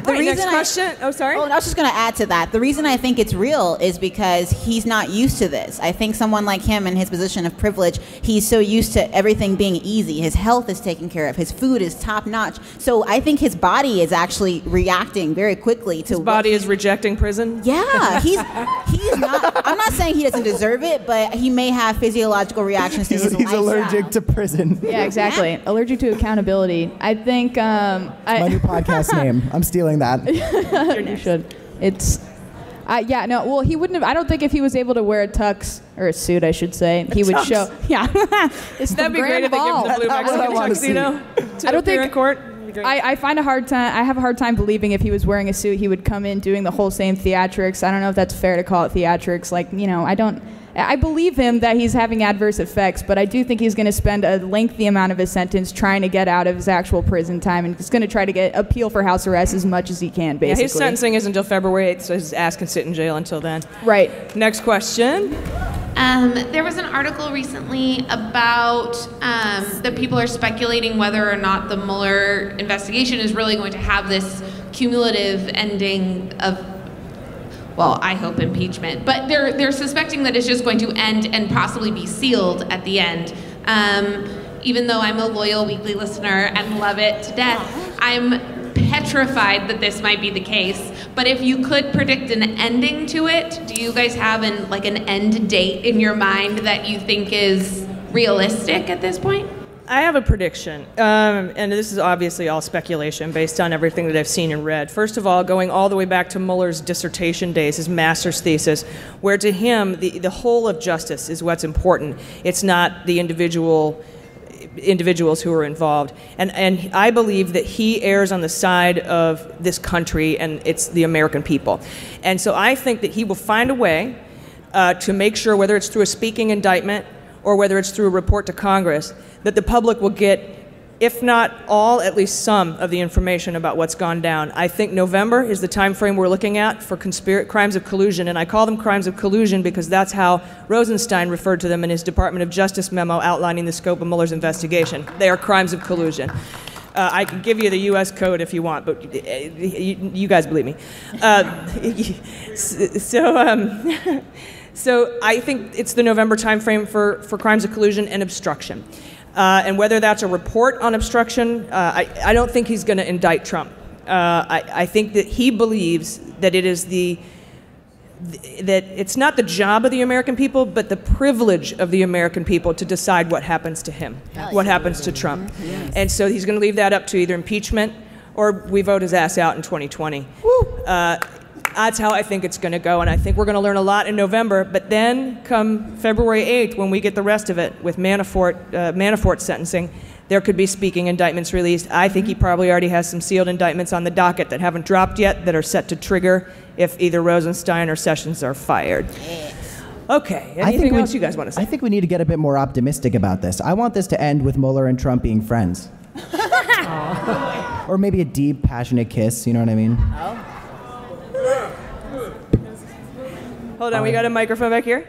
Next question. Oh, sorry. Oh, I was just going to add to that. The reason I think it's real is because he's not used to this. I think someone like him in his position of privilege, he's so used to everything being easy. His health is taken care of. His food is top notch. So I think his body is actually reacting very quickly to. His body is rejecting prison. Yeah, he's not. I'm not saying he doesn't deserve it, but he may have physiological reactions to his lifestyle. He's allergic to prison. Yeah, exactly. Yeah. Allergic to accountability. I think. My new podcast name. I'm stealing that. You should. It's. Yeah, no, well, he wouldn't have. I don't think if he was able to wear a tux, or a suit, I should say, he would show. Yeah. That'd be great if they give him the blue Mexican tuxedo. I don't think. In court. I find I have a hard time believing if he was wearing a suit, he would come in doing the whole same theatrics. I don't know if that's fair to call it theatrics. Like, I believe him that he's having adverse effects, but I do think he's going to spend a lengthy amount of his sentence trying to get out of his actual prison time, and he's going to try to appeal for house arrest as much as he can, basically. Yeah, his sentencing is until February 8th, so his ass can sit in jail until then. Right. Next question. There was an article recently about that people are speculating whether or not the Mueller investigation is really going to have this cumulative ending of, well, I hope impeachment, but they're suspecting that it's just going to end and possibly be sealed at the end. Even though I'm a loyal weekly listener and love it to death, I'm petrified that this might be the case. But if you could predict an ending to it, do you guys have an end date in your mind that you think is realistic at this point? I have a prediction, and this is obviously all speculation based on everything that I've seen and read. First of all, going all the way back to Mueller's dissertation days, his master's thesis, where to him the whole of justice is what's important. It's not the individuals who are involved. And I believe that he errs on the side of this country, and it's the American people. And so I think that he will find a way to make sure, whether it's through a speaking indictment or whether it's through a report to Congress, that the public will get, if not all, at least some of the information about what's gone down. I think November is the time frame we're looking at for crimes of collusion, and I call them crimes of collusion because that's how Rosenstein referred to them in his Department of Justice memo outlining the scope of Mueller's investigation. They are crimes of collusion. I can give you the U.S. code if you want, but you guys believe me. So I think it's the November timeframe for crimes of collusion and obstruction. And whether that's a report on obstruction, I don't think he's going to indict Trump. I think that he believes that it is that it's not the job of the American people, but the privilege of the American people to decide what happens to him, what happens to Trump. And so he's going to leave that up to either impeachment or we vote his ass out in 2020. That's how I think it's going to go, and I think we're going to learn a lot in November. But then, come February 8th, when we get the rest of it with Manafort sentencing, there could be speaking indictments released. I think he probably already has some sealed indictments on the docket that haven't dropped yet that are set to trigger if either Rosenstein or Sessions are fired. Okay, anything else you guys want to say? I think we need to get a bit more optimistic about this. I want this to end with Mueller and Trump being friends. Or maybe a deep, passionate kiss, you know what I mean? Hold on, we got a microphone back here.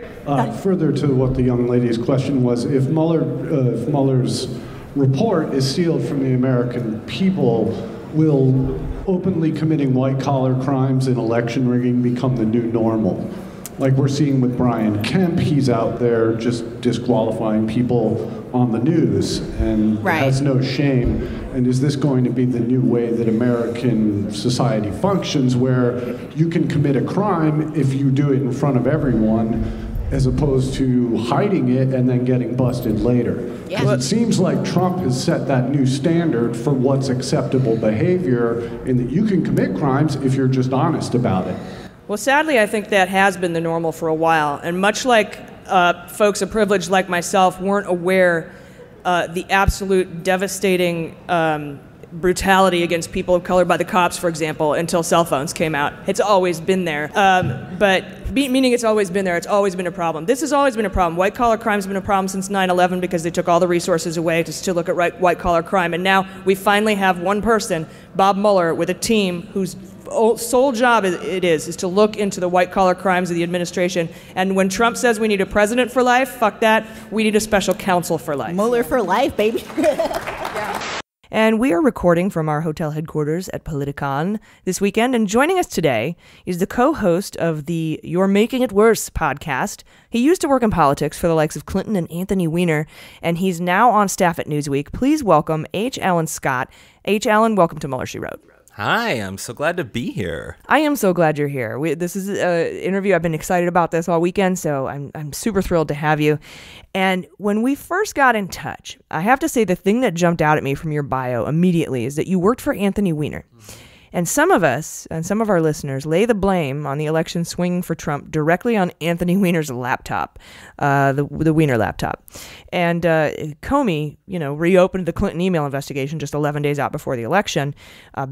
Further to what the young lady's question was, if Mueller's report is sealed from the American people, will openly committing white-collar crimes and election rigging become the new normal? Like we're seeing with Brian Kemp, he's out there just disqualifying people on the news and has no shame. And is this going to be the new way that American society functions, where you can commit a crime if you do it in front of everyone, as opposed to hiding it and then getting busted later? Because it seems like Trump has set that new standard for what's acceptable behavior, in that you can commit crimes if you're just honest about it. Well, sadly, I think that has been the normal for a while. And much like folks of privilege like myself weren't aware the absolute devastating brutality against people of color by the cops, for example, until cell phones came out. It's always been there. Meaning it's always been there. It's always been a problem. This has always been a problem. White-collar crime has been a problem since 9/11 because they took all the resources away to look at white-collar crime. And now we finally have one person, Bob Mueller, with a team whose sole job it is to look into the white-collar crimes of the administration. And when Trump says we need a president for life, fuck that. We need a special counsel for life. Mueller for life, baby. And we are recording from our hotel headquarters at Politicon this weekend. And joining us today is the co-host of the You're Making It Worse podcast. He used to work in politics for the likes of Clinton and Anthony Weiner, and he's now on staff at Newsweek. Please welcome H. Alan Scott. H. Alan, welcome to Mueller, She Wrote. Hi, I'm so glad to be here. I am so glad you're here. This is an interview. I've been excited about this all weekend, so I'm super thrilled to have you. And when we first got in touch, I have to say the thing that jumped out at me from your bio immediately is that you worked for Anthony Weiner. And some of us and some of our listeners lay the blame on the election swinging for Trump directly on Anthony Weiner's laptop, the Weiner laptop. And Comey, reopened the Clinton email investigation just 11 days out before the election,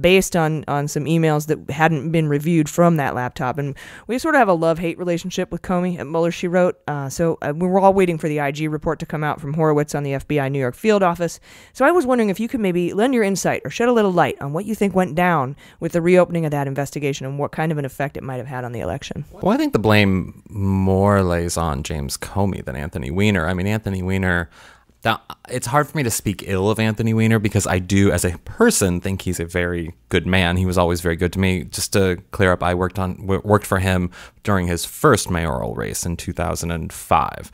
based on some emails that hadn't been reviewed from that laptop. And we sort of have a love-hate relationship with Comey at Mueller, She Wrote. So we were all waiting for the IG report to come out from Horowitz on the FBI New York field office. So I was wondering if you could maybe lend your insight or shed a little light on what you think went down with the reopening of that investigation and what kind of an effect it might have had on the election. Well, I think the blame more lays on James Comey than Anthony Weiner. I mean, Anthony Weiner, it's hard for me to speak ill of Anthony Weiner because I do, as a person, think he's a very good man. He was always very good to me. Just to clear up, I worked for him during his first mayoral race in 2005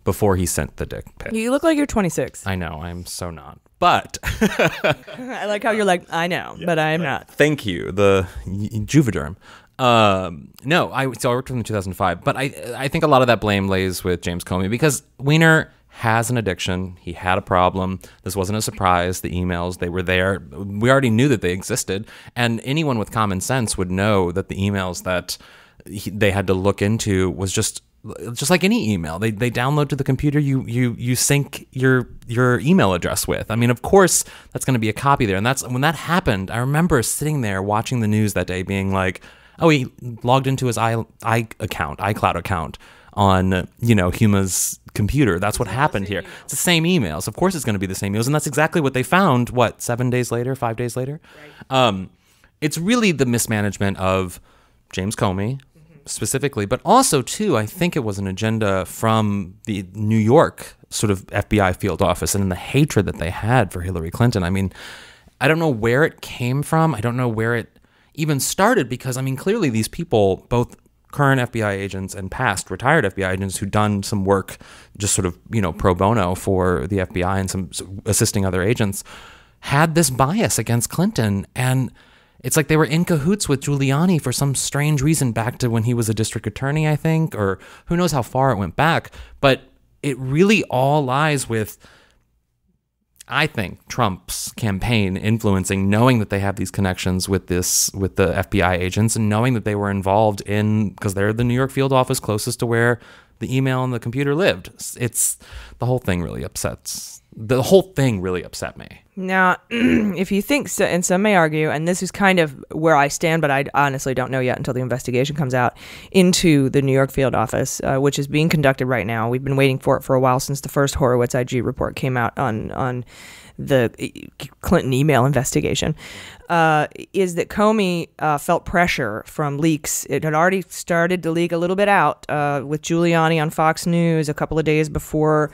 before he sent the dick pic. You look like you're 26. I know, I'm so not. But I like how you're like, I know, but I am not. Thank you, the Juvederm. So I worked with him in 2005, but I think a lot of that blame lays with James Comey because Weiner has an addiction. He had a problem. This wasn't a surprise. The emails, they were there. We already knew that they existed, and anyone with common sense would know that the emails that they had to look into was just like any email. They download to the computer you sync your email address with. I mean, of course, that's going to be a copy there. And that's when that happened. I remember sitting there watching the news that day being like, oh, he logged into his iCloud account. on, you know, Huma's computer. That's what happened here. It's the same emails. Of course it's going to be the same emails. And that's exactly what they found, 7 days later, 5 days later? Right. It's really the mismanagement of James Comey specifically, but also, too, I think it was an agenda from the New York sort of FBI field office and the hatred that they had for Hillary Clinton. I mean, I don't know where it came from. I don't know where it even started because, I mean, clearly these people, both current FBI agents and past retired FBI agents who'd done some work just sort of, you know, pro bono for the FBI and some assisting other agents, had this bias against Clinton. And it's like they were in cahoots with Giuliani for some strange reason back to when he was a district attorney, I think, or who knows how far it went back. But it really all lies with, I think, Trump's campaign influencing, knowing that they have these connections with the FBI agents and knowing that they were involved in, because they're the New York field office closest to where the email and the computer lived. The whole thing really upset me. Now, if you think so, and some may argue, and this is kind of where I stand, but I honestly don't know yet until the investigation comes out into the New York field office, which is being conducted right now. We've been waiting for it for a while since the first Horowitz IG report came out on the Clinton email investigation, is that Comey felt pressure from leaks. It had already started to leak a little bit out with Giuliani on Fox News a couple of days before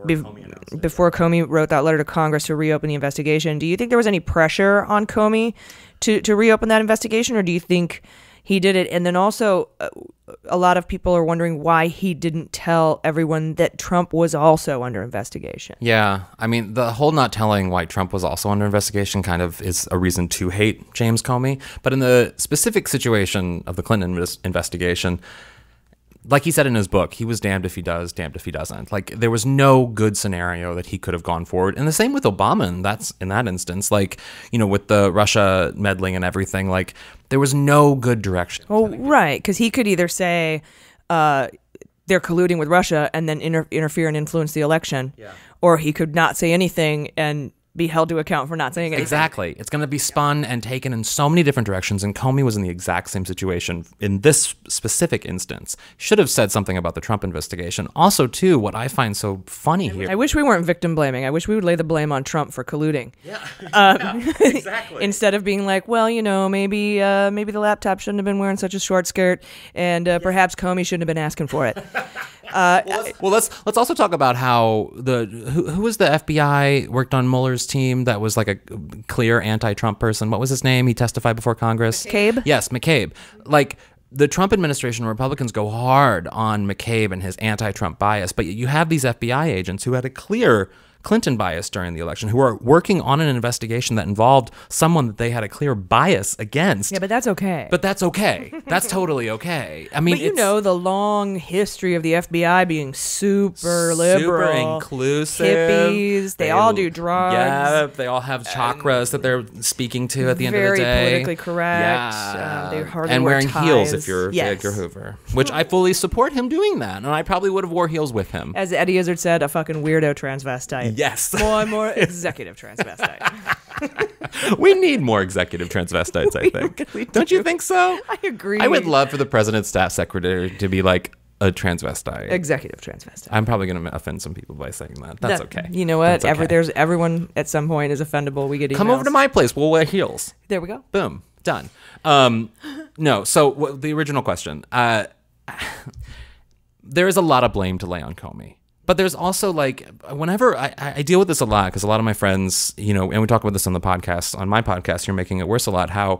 Comey wrote that letter to Congress to reopen the investigation. Do you think there was any pressure on Comey to reopen that investigation, or do you think he did it? And then also, a lot of people are wondering why he didn't tell everyone that Trump was also under investigation. Yeah, I mean, the whole not telling why Trump was also under investigation kind of is a reason to hate James Comey. But in the specific situation of the Clinton investigation, like he said in his book, he was damned if he does, damned if he doesn't. Like, there was no good scenario that he could have gone forward. And the same with Obama, and that's in that instance, like, you know, with the Russia meddling and everything, like, there was no good direction. Oh, right, because he could either say they're colluding with Russia and then interfere and influence the election, or he could not say anything and be held to account for not saying anything. Exactly. It's going to be spun and taken in so many different directions, and Comey was in the exact same situation in this specific instance. Should have said something about the Trump investigation. Also, too, what I find so funny here... I wish we weren't victim blaming. I wish we would lay the blame on Trump for colluding. Yeah, exactly. Instead of being like, well, you know, maybe the laptop shouldn't have been wearing such a short skirt, and perhaps Comey shouldn't have been asking for it. Let's also talk about how who was the FBI worked on Mueller's team that was like a clear anti-Trump person. What was his name? He testified before Congress. McCabe? Yes, McCabe. Like, the Trump administration, Republicans go hard on McCabe and his anti-Trump bias, but you have these FBI agents who had a clear Clinton bias during the election, who are working on an investigation that involved someone that they had a clear bias against. Yeah, but that's okay. That's totally okay. I mean, but you know, the long history of the FBI being super liberal, super inclusive, hippies. They all do drugs. Yeah, they all have chakras that they're speaking to at the end of the day. Very politically correct. Yeah, they hardly and wear wearing ties. heels if you're Edgar Hoover, which I fully support him doing that, and I probably would have wore heels with him. As Eddie Izzard said, a fucking weirdo transvestite. Yes. More executive transvestite. We need more executive transvestites, I think. Don't you think so? I agree. I would love for the president's staff secretary to be like a transvestite. Executive transvestite. I'm probably going to offend some people by saying that. That's okay. You know what? Okay. Everyone at some point is offendable. We get emails. Come over to my place. We'll wear heels. There we go. Boom. Done. No. So the original question. There is a lot of blame to lay on Comey. But there's also, like, whenever I deal with this a lot, because a lot of my friends, you know, and we talk about this on the podcast, on my podcast, You're Making It Worse a lot, how,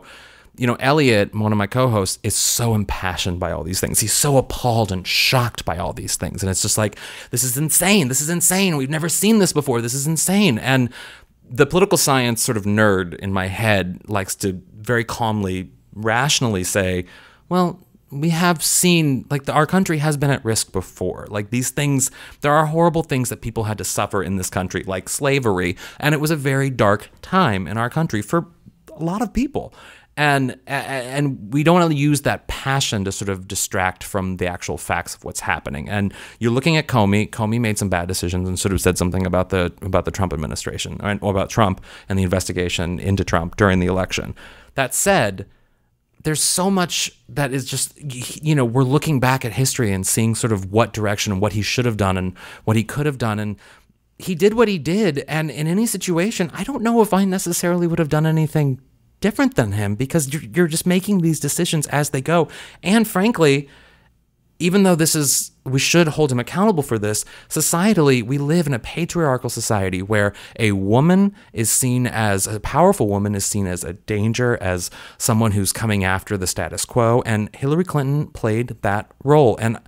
you know, Elliot, one of my co-hosts, is so impassioned by all these things. He's so appalled and shocked by all these things. And it's just like, this is insane. This is insane. We've never seen this before. This is insane. And the political science sort of nerd in my head likes to very calmly, rationally say, well, we have seen, like, our country has been at risk before. Like, these things, there are horrible things that people had to suffer in this country, like slavery. And it was a very dark time in our country for a lot of people. And we don't want to use that passion to sort of distract from the actual facts of what's happening. And you're looking at Comey. Comey made some bad decisions and sort of said something about the Trump administration, or about Trump and the investigation into Trump during the election. That said, there's so much that is just, you know, we're looking back at history and seeing sort of what direction and what he should have done and what he could have done. And he did what he did. And in any situation, I don't know if I necessarily would have done anything different than him, because you're just making these decisions as they go. And frankly, even though we should hold him accountable for this, societally, we live in a patriarchal society where a powerful woman is seen as a danger, as someone who's coming after the status quo. And Hillary Clinton played that role. And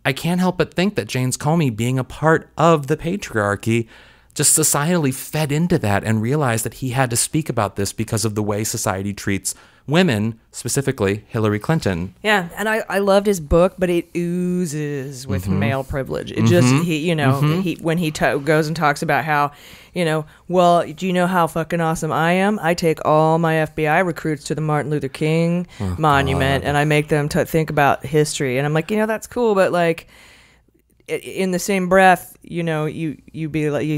I can't help but think that James Comey, being a part of the patriarchy, just societally fed into that and realized that he had to speak about this because of the way society treats women, specifically Hillary Clinton. Yeah, and I loved his book, but it oozes with male privilege. It just, when he goes and talks about how, well, do you know how fucking awesome I am? I take all my FBI recruits to the Martin Luther King monument, and I make them think about history. And I'm like, that's cool, but like, in the same breath, you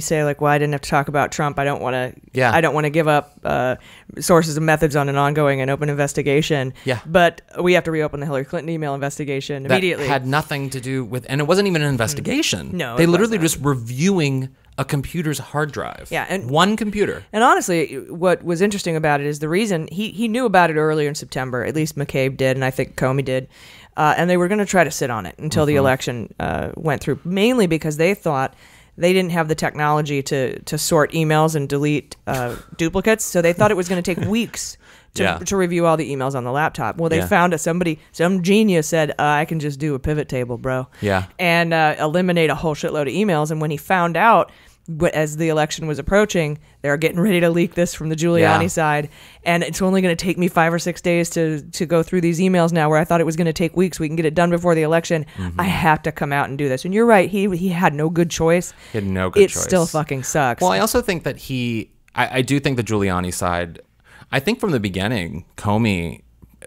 say like, well, I didn't have to talk about Trump. I don't want to give up sources and methods on an ongoing and open investigation. Yeah. But we have to reopen the Hillary Clinton email investigation immediately. That had nothing to do with, and it wasn't even an investigation. No, they literally just reviewing a computer's hard drive. Yeah, and one computer. And honestly, what was interesting about it is the reason he knew about it earlier in September. At least McCabe did, and I think Comey did. And they were going to try to sit on it until the election went through, mainly because they thought they didn't have the technology to sort emails and delete duplicates. So they thought it was going to take weeks to review all the emails on the laptop. Well, they found some genius said, I can just do a pivot table, bro. Yeah. And eliminate a whole shitload of emails. And when he found out, as the election was approaching, they're getting ready to leak this from the Giuliani side, and it's only going to take me 5 or 6 days to go through these emails now, where I thought it was going to take weeks. We can get it done before the election. I have to come out and do this. And you're right, he had no good choice. He had no good choice. It still fucking sucks. Well, I also think that I do think the Giuliani side, I think from the beginning, Comey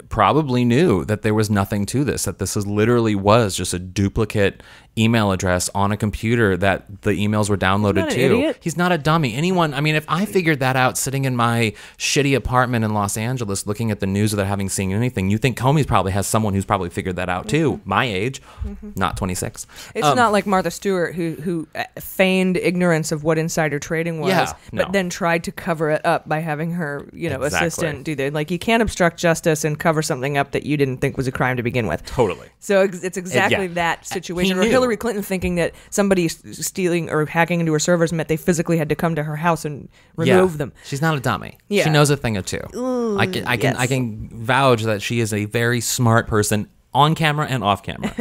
probably knew that there was nothing to this, that this literally was just a duplicate email address on a computer that the emails were downloaded to. Idiot. He's not a dummy. If I figured that out sitting in my shitty apartment in Los Angeles looking at the news without having seen anything, you think Comey probably has someone who's probably figured that out too. My age, not 26. It's not like Martha Stewart who feigned ignorance of what insider trading was, but then tried to cover it up by having her assistant do that. Like, you can't obstruct justice and cover something up that you didn't think was a crime to begin with. Totally. So it's exactly that situation. Or Hillary Clinton thinking that somebody stealing or hacking into her servers meant they physically had to come to her house and remove them. She's not a dummy. Yeah. She knows a thing or two. Ooh, I can vouch that she is a very smart person on camera and off camera.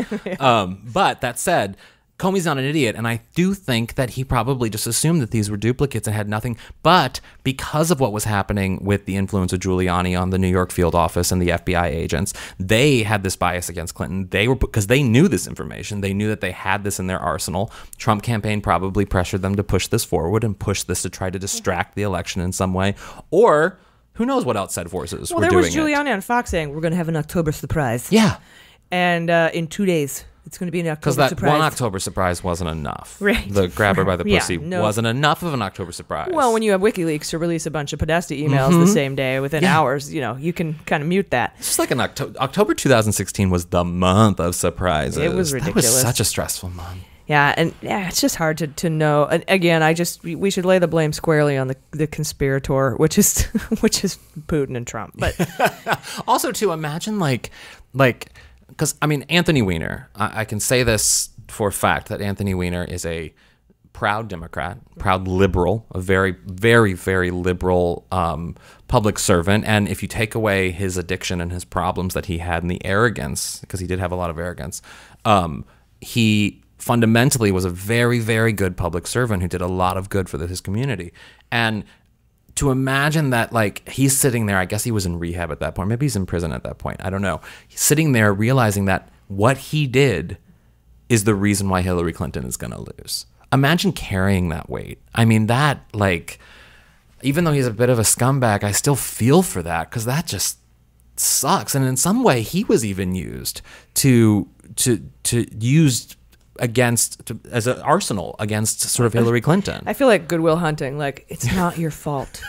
But that said, Comey's not an idiot, and I do think that he probably just assumed that these were duplicates and had nothing. But because of what was happening with the influence of Giuliani on the New York field office and the FBI agents, they had this bias against Clinton. Because they knew this information. They knew that they had this in their arsenal. Trump campaign probably pressured them to push this forward and push this to try to distract the election in some way. Or who knows what outside forces were doing it. Well, there was Giuliani on Fox saying, we're going to have an October surprise. Yeah. And in 2 days. It's going to be an October surprise. Because that one October surprise wasn't enough. Right. The grab her by the pussy no. wasn't enough of an October surprise. Well, when you have WikiLeaks to release a bunch of Podesta emails the same day within hours, you can kind of mute that. It's just like an October 2016 was the month of surprises. It was ridiculous. That was such a stressful month. Yeah, and it's just hard to know. And again, we should lay the blame squarely on the conspirator, which is Putin and Trump. But also, to imagine because, Anthony Weiner, I can say this for a fact, that Anthony Weiner is a proud Democrat, proud liberal, a very, very, very liberal public servant. And if you take away his addiction and his problems that he had and the arrogance, because he did have a lot of arrogance, he fundamentally was a very, very good public servant who did a lot of good for his community. And to imagine that, he's sitting there, I guess he was in rehab at that point. Maybe he's in prison at that point. I don't know. He's sitting there realizing that what he did is the reason why Hillary Clinton is going to lose. Imagine carrying that weight. Even though he's a bit of a scumbag, I still feel for that, because that just sucks. And in some way, he was even used as an arsenal against sort of Hillary Clinton. I feel like Goodwill Hunting. It's not your fault.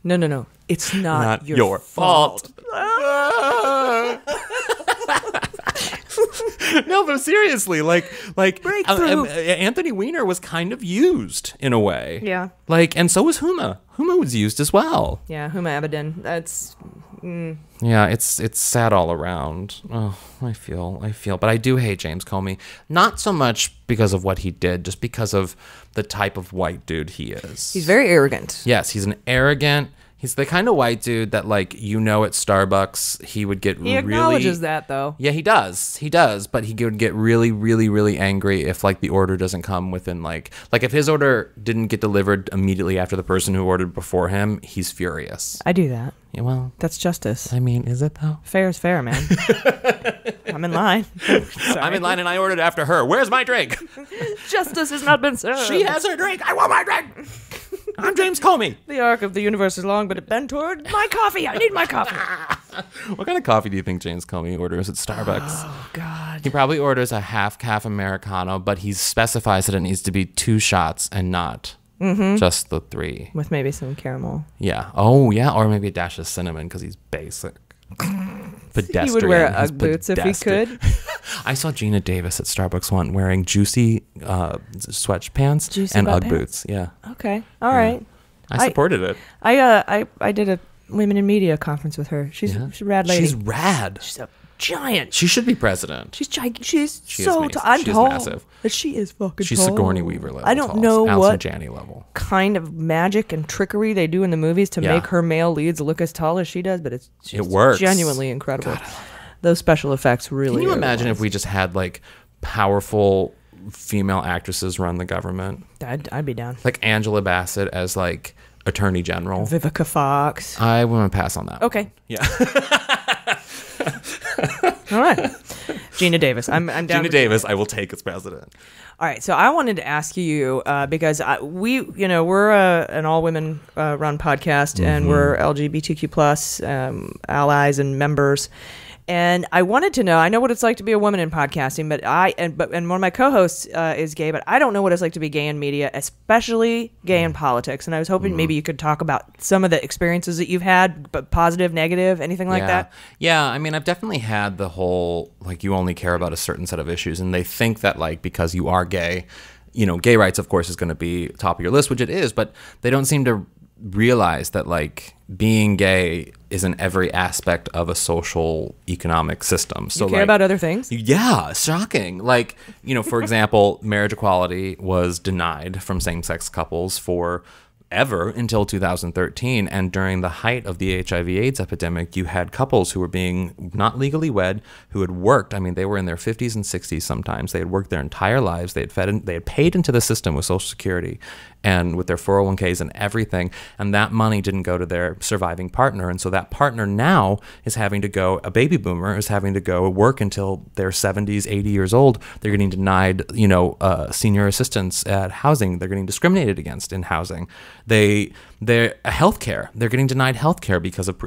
No. It's not your fault. No, but seriously, Anthony Weiner was kind of used in a way. Yeah. And so was Huma. Huma was used as well. Yeah, Huma Abedin. That's. Yeah, it's sad all around. Oh, I feel, but I do hate James Comey. Not so much because of what he did, just because of the type of white dude he is. He's very arrogant. Yes, he's an arrogant. He's the kind of white dude that, at Starbucks, he would get really... He acknowledges that, though. Yeah, he does. He does, but he would get really, really, really angry if, the order doesn't come within, if his order didn't get delivered immediately after the person who ordered before him, he's furious. I do that. Yeah, well... That's justice. I mean, is it, though? Fair is fair, man. I'm in line. I'm in line and I ordered after her. Where's my drink? Justice has not been served. She has her drink. I want my drink. I'm James Comey. The arc of the universe is long, but it bent toward my coffee. I need my coffee. What kind of coffee do you think James Comey orders at Starbucks? Oh, God. He probably orders a half-calf Americano, but he specifies that it needs to be 2 shots and not just the 3. With maybe some caramel. Yeah. Oh, yeah. Or maybe a dash of cinnamon because he's basic. Pedestrian. He would wear Ugg boots if he could. I saw Gina Davis at Starbucks one wearing juicy sweatpants Juicy and Ugg pants? boots. Yeah. Okay. All right. I supported it. I did a Women in Media conference with her. She's a rad lady. She's rad. She's a giant. She should be president. She's giant. She's She so is tall. I'm she is tall. massive. But she is fucking She's tall. Sigourney Weaver level. I don't tall. know Allison what Janney level. kind of magic and trickery they do in the movies to make her male leads look as tall as she does, but it works. Genuinely incredible. Those special effects really. Can you are imagine ones. if we just had powerful female actresses run the government? I'd be down. Like Angela Bassett as Attorney General. Vivica Fox. I want to pass on that. Okay. Yeah. All right. Gina Davis. I'm down. Gina Davis, I will take as president. All right. So I wanted to ask you because we're an all women run podcast and we're LGBTQ plus allies and members. And I wanted to know, I know what it's like to be a woman in podcasting, but one of my co-hosts is gay, but I don't know what it's like to be gay in media, especially gay in politics. And I was hoping maybe you could talk about some of the experiences that you've had, but positive, negative, anything like that. Yeah, I mean, I've definitely had the whole, you only care about a certain set of issues. And they think that, because you are gay, gay rights, of course, is going to be top of your list, which it is, but they don't seem to realize that, being gay is in every aspect of a social economic system. So you care about other things? Yeah, shocking. For example, marriage equality was denied from same-sex couples for ever until 2013. And during the height of the HIV/AIDS epidemic, you had couples who were being not legally wed, who had worked. I mean, they were in their 50s and 60s sometimes. They had worked their entire lives. They had paid into the system with Social Security and with their 401ks and everything. And that money didn't go to their surviving partner. And so that partner now is having to go, a baby boomer is having to go work until they're 70s, 80 years old. They're getting denied, senior assistance at housing. They're getting discriminated against in housing. They're healthcare. They're getting denied healthcare because of,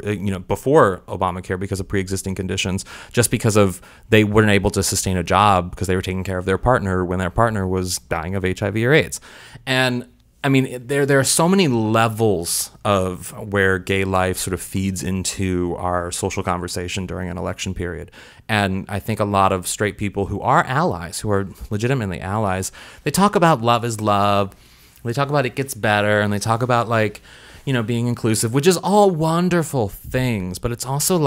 before Obamacare, because of pre-existing conditions, just because of they weren't able to sustain a job because they were taking care of their partner when their partner was dying of HIV or AIDS. And I mean, there are so many levels of where gay life sort of feeds into our social conversation during an election period. And I think a lot of straight people who are allies, who are legitimately allies, they talk about love is love. They talk about it gets better. And they talk about being inclusive, which is all wonderful things. But it's also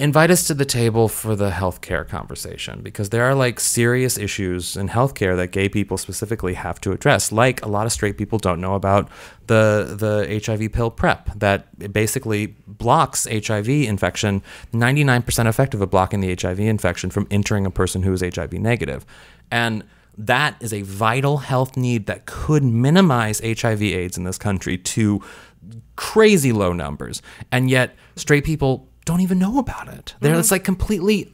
invite us to the table for the healthcare conversation, because there are serious issues in healthcare that gay people specifically have to address. A lot of straight people don't know about the HIV pill PrEP that basically blocks HIV infection, 99% effective at blocking the HIV infection from entering a person who is HIV negative. And that is a vital health need that could minimize HIV/AIDS in this country to crazy low numbers. And yet straight people don't even know about it. They're completely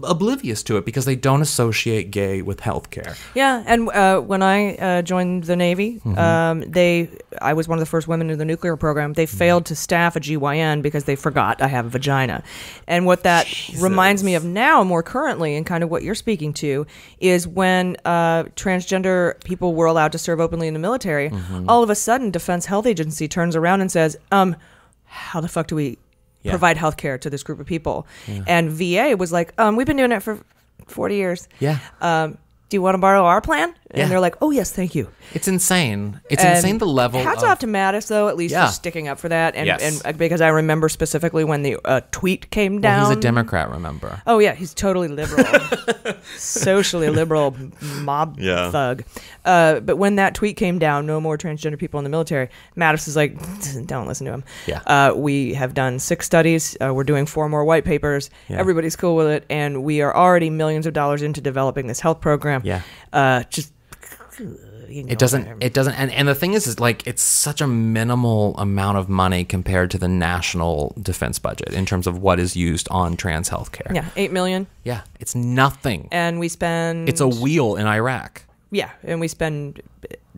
oblivious to it because they don't associate gay with healthcare. Yeah, and when I joined the Navy, I was one of the first women in the nuclear program. They failed to staff a GYN because they forgot I have a vagina. And what that reminds me of now, more currently, and kind of what you're speaking to, is when transgender people were allowed to serve openly in the military, all of a sudden Defense Health Agency turns around and says, how the fuck do we Yeah. provide health care to this group of people? Yeah. And VA was like, we've been doing it for 40 years. Yeah. Do you want to borrow our plan? And Yeah. they're like, oh, yes, thank you. It's insane. It's And insane the level hats of... off to Mattis, though, at least Yeah. for sticking up for that. And, Yes. and because I remember specifically when the tweet came down. Well, he's a Democrat, remember? Oh, yeah, he's totally liberal. Socially liberal mob Yeah. thug. But when that tweet came down, no more transgender people in the military, Mattis is like, don't listen to him. Yeah. We have done 6 studies. We're doing 4 more white papers. Yeah. Everybody's cool with it. And we are already millions of dollars into developing this health program. Yeah. Just... It doesn't, and the thing is like, it's such a minimal amount of money compared to the national defense budget in terms of what is used on trans healthcare. Yeah, $8 million. Yeah, it's nothing. And we spend... It's a wheel in Iraq. Yeah, and we spend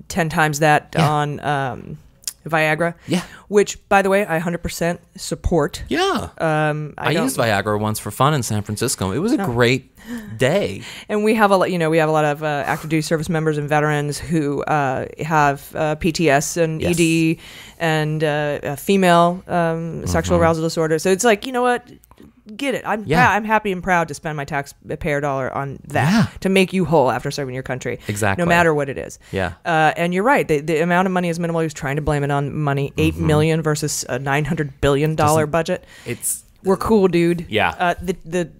10 times that on Viagra. Yeah. Which, by the way, I 100% support. Yeah. I used Viagra once for fun in San Francisco. It was a great day. And we have a lot, we have a lot of active duty service members and veterans who have PTS and Yes. ED and female sexual arousal disorder. So it's like, you know what? Get it. I'm happy and proud to spend my taxpayer dollar on that to make you whole after serving your country. Exactly. No matter what it is. Yeah. And you're right. The amount of money is minimal. He was trying to blame it on money. $8 million versus a $900 billion budget. We're cool, dude. Yeah. The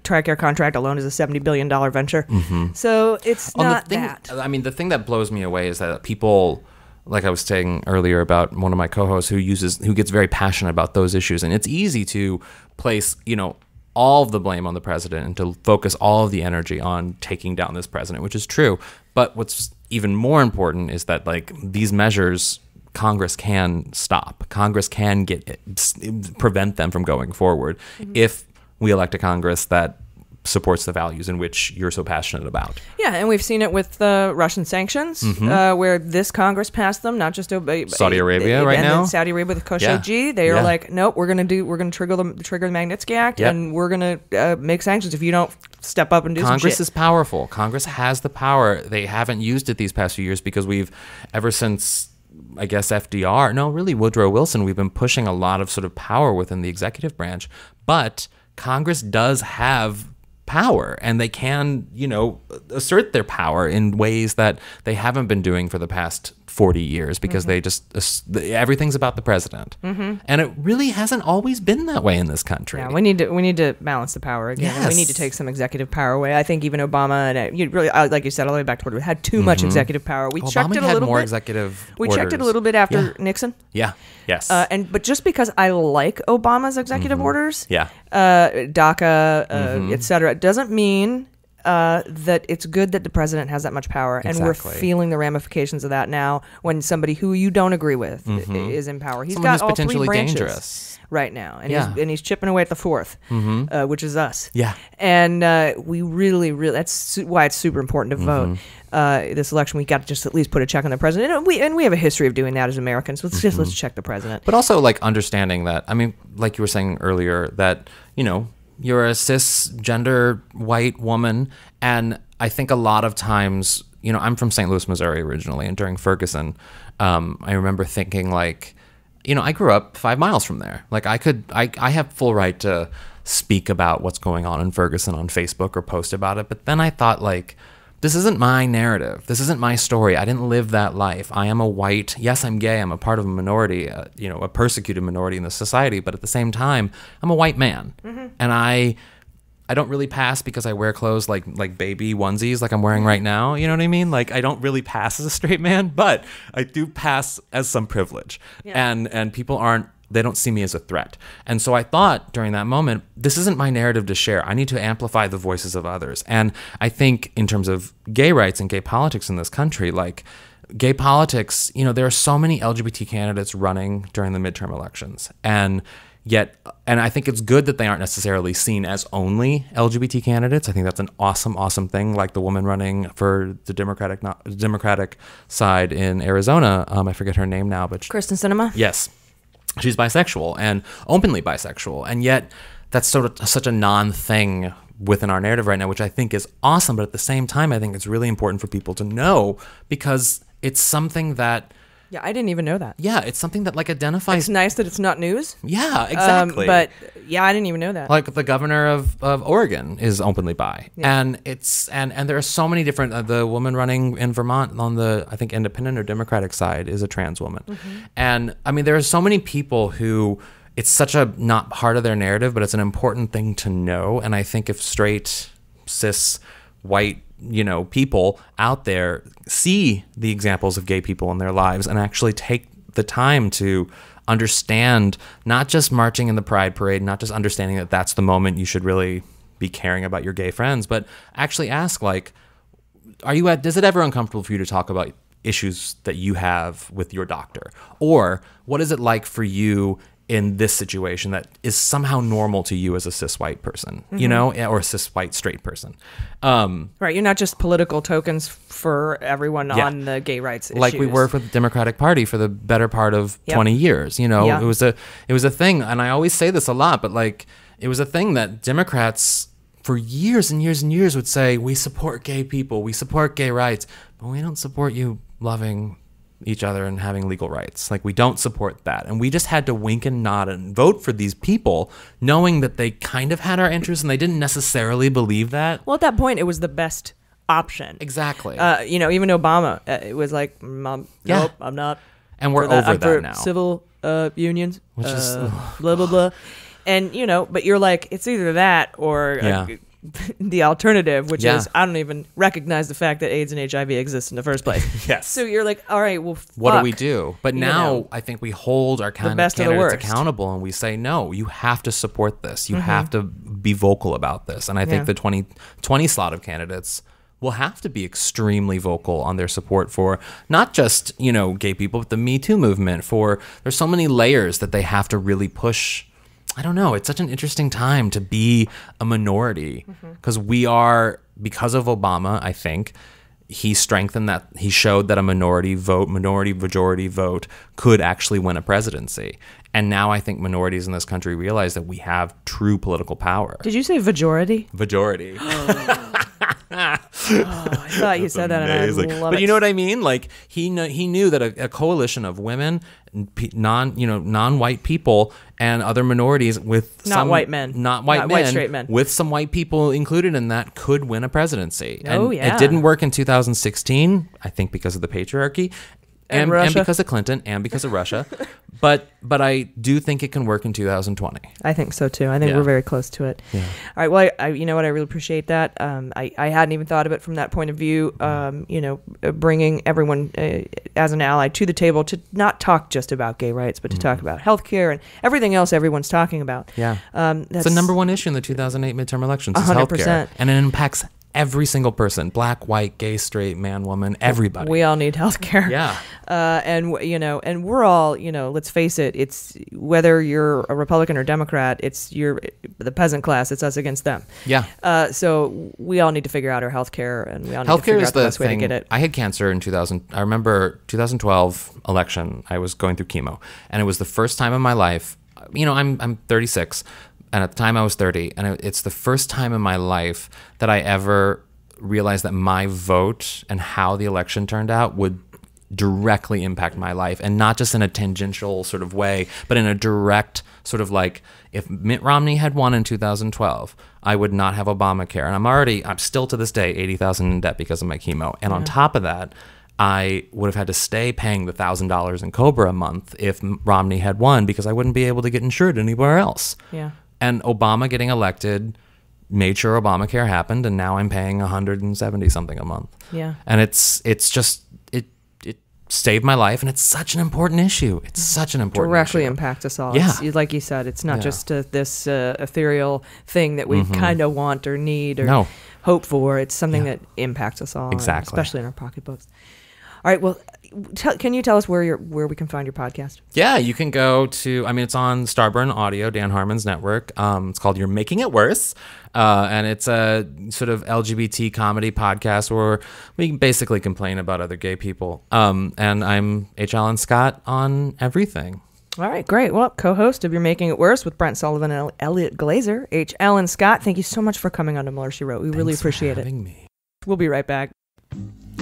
TRICARE contract alone is a $70 billion venture. So it's not that. I mean, the thing that blows me away is that people, like I was saying earlier about one of my co-hosts who gets very passionate about those issues, and it's easy to place, all of the blame on the president and to focus all of the energy on taking down this president, which is true. But what's even more important is that like these measures, Congress can stop. Congress can prevent them from going forward if we elect a Congress that supports the values in which you're so passionate about. Yeah, and we've seen it with the Russian sanctions, where this Congress passed them, not just Saudi Arabia right and now. Then Saudi Arabia with Khashoggi, they are like, nope, we're gonna trigger the Magnitsky Act, and we're gonna make sanctions if you don't step up and do some shit. Congress is powerful. Congress has the power. They haven't used it these past few years because ever since, I guess, Woodrow Wilson, we've been pushing a lot of sort of power within the executive branch. But Congress does have power, and they can, assert their power in ways that they haven't been doing for the past 40 years because they just, everything's about the president. And it really hasn't always been that way in this country. Yeah, we need to balance the power again. Yes. We need to take some executive power away. I think even Obama and you really, like you said, all the way back to Woodrow, had too much executive power. We checked it a little bit. We checked it a little bit after Nixon. Yeah. Yes. But just because I like Obama's executive orders, DACA, et cetera, doesn't mean that it's good that the president has that much power. And we're feeling the ramifications of that now when somebody who you don't agree with is in power. He's got all 3 branches dangerous right now, and he's chipping away at the 4th, which is us. Yeah. And we really, that's why it's super important to vote. This election, we got to just at least put a check on the president, and we have a history of doing that as Americans. Let's check the president. But also like understanding that, I mean, like you were saying earlier, that you're a cisgender white woman, and I think a lot of times, I'm from St. Louis, Missouri originally, and during Ferguson, I remember thinking like, I grew up 5 miles from there. Like I have full right to speak about what's going on in Ferguson on Facebook or post about it, but then I thought like, this isn't my narrative. This isn't my story. I didn't live that life. I am a white, yes, I'm gay. I'm a part of a minority, a persecuted minority in the society. But at the same time, I'm a white man. And I don't really pass because I wear clothes like baby onesies like I'm wearing right now. You know what I mean? Like I don't really pass as a straight man, but I do pass as some privilege. Yeah. And people they don't see me as a threat. And so I thought during that moment, this isn't my narrative to share. I need to amplify the voices of others. And I think in terms of gay rights and gay politics in this country, like gay politics, there are so many LGBT candidates running during the midterm elections. And I think it's good that they aren't necessarily seen as only LGBT candidates. I think that's an awesome, awesome thing. Like the woman running for the Democratic side in Arizona. I forget her name now, but Kristen Sinema. Yes. She's bisexual and openly bisexual, and yet that's such a non-thing within our narrative right now, which I think is awesome. But at the same time, I think it's really important for people to know because it's something that Yeah, I didn't even know that. Yeah, it's something that like identifies. It's nice that it's not news. Yeah, exactly. But yeah, I didn't even know that. Like the governor of Oregon is openly bi, Yeah. and there are so many different. The woman running in Vermont on the I think independent or Democratic side is a trans woman, and I mean there are so many people who it's such a not part of their narrative, but it's an important thing to know. And I think if straight, cis, white, people out there see the examples of gay people in their lives and actually take the time to understand not just marching in the Pride Parade, not just understanding that that's the moment you should really be caring about your gay friends, but actually ask like, is it ever uncomfortable for you to talk about issues that you have with your doctor? Or what is it like for you in this situation that is somehow normal to you as a cis white person, or a cis white straight person. Right. You're not just political tokens for everyone on the gay rights issues. Like we were for the Democratic Party for the better part of 20 years, it was a thing. And I always say this a lot, but like, it was a thing that Democrats for years and years and years would say, we support gay people, we support gay rights, but we don't support you loving each other and having legal rights. Like we don't support that. And we just had to wink and nod and vote for these people knowing that they kind of had our interests and they didn't necessarily believe that. Well, at that point, it was the best option. Exactly. Even Obama, it was like, nope, I'm not. And we're over that now. Civil unions, which is blah, blah, blah. And, but you're like, it's either that or the alternative, which is I don't even recognize the fact that AIDS and HIV exist in the first place. Yes. So you're like, all right, well, what do we do? But now I think we hold our candidates accountable and we say, no, you have to support this. You have to be vocal about this. And I think the 2020 slot of candidates will have to be extremely vocal on their support for not just, gay people, but the Me Too movement. There's so many layers that they have to really push. I don't know. It's such an interesting time to be a minority because because of Obama, I think, he strengthened that. He showed that a minority majority vote could actually win a presidency. And now I think minorities in this country realize that we have true political power. Did you say majority? Majority. I thought you said that, and I love it. But you know what I mean? Like he knew that a coalition of women, non-white people, and other minorities with not white straight men, with some white people included in that could win a presidency. It didn't work in 2016, I think, because of the patriarchy. And because of Clinton and because of Russia. But I do think it can work in 2020. I think so too. I think we're very close to it. Yeah. All right. Well, I you know what? I really appreciate that. I hadn't even thought of it from that point of view. Bringing everyone as an ally to the table to not talk just about gay rights, but to talk about healthcare and everything else everyone's talking about. Yeah. That's the number one issue in the 2008 midterm elections is 100%. Healthcare. And it impacts every single person, black, white, gay, straight, man, woman, everybody. We all need healthcare. Yeah. And we're all, let's face it, it's whether you're a Republican or Democrat, it's the peasant class, it's us against them. Yeah. So we all need to figure out our healthcare, and we all need to figure out the best way to get it. I had cancer in 2000. I remember 2012 election, I was going through chemo, and it was the first time in my life, I'm 36, and at the time I was 30, and it's the first time in my life that I ever realized that my vote and how the election turned out would directly impact my life, and not just in a tangential sort of way, but in a direct sort of like, if Mitt Romney had won in 2012, I would not have Obamacare. And I'm still to this day $80,000 in debt because of my chemo. And on top of that, I would have had to stay paying the $1,000 in COBRA a month if Romney had won, because I wouldn't be able to get insured anywhere else. Yeah. And Obama getting elected made sure Obamacare happened, and now I'm paying $170 something a month. Yeah. And it's just it saved my life, and it's such an important issue. It's such an important directly issue. impacts us all. Yeah. Like you said, it's not just this ethereal thing that we kind of want or need or hope for. It's something that impacts us all, exactly, especially in our pocketbooks. All right. Well, can you tell us where we can find your podcast? Yeah, you can go to, it's on Starburn Audio, Dan Harmon's network. It's called You're Making It Worse. And it's a sort of LGBT comedy podcast where we basically complain about other gay people. And I'm H. Alan Scott on everything. All right, great. Well, co-host of You're Making It Worse with Brent Sullivan and Elliot Glazer, H. Alan Scott, thank you so much for coming on to Mueller, She Wrote. We really appreciate it. Me. We'll be right back.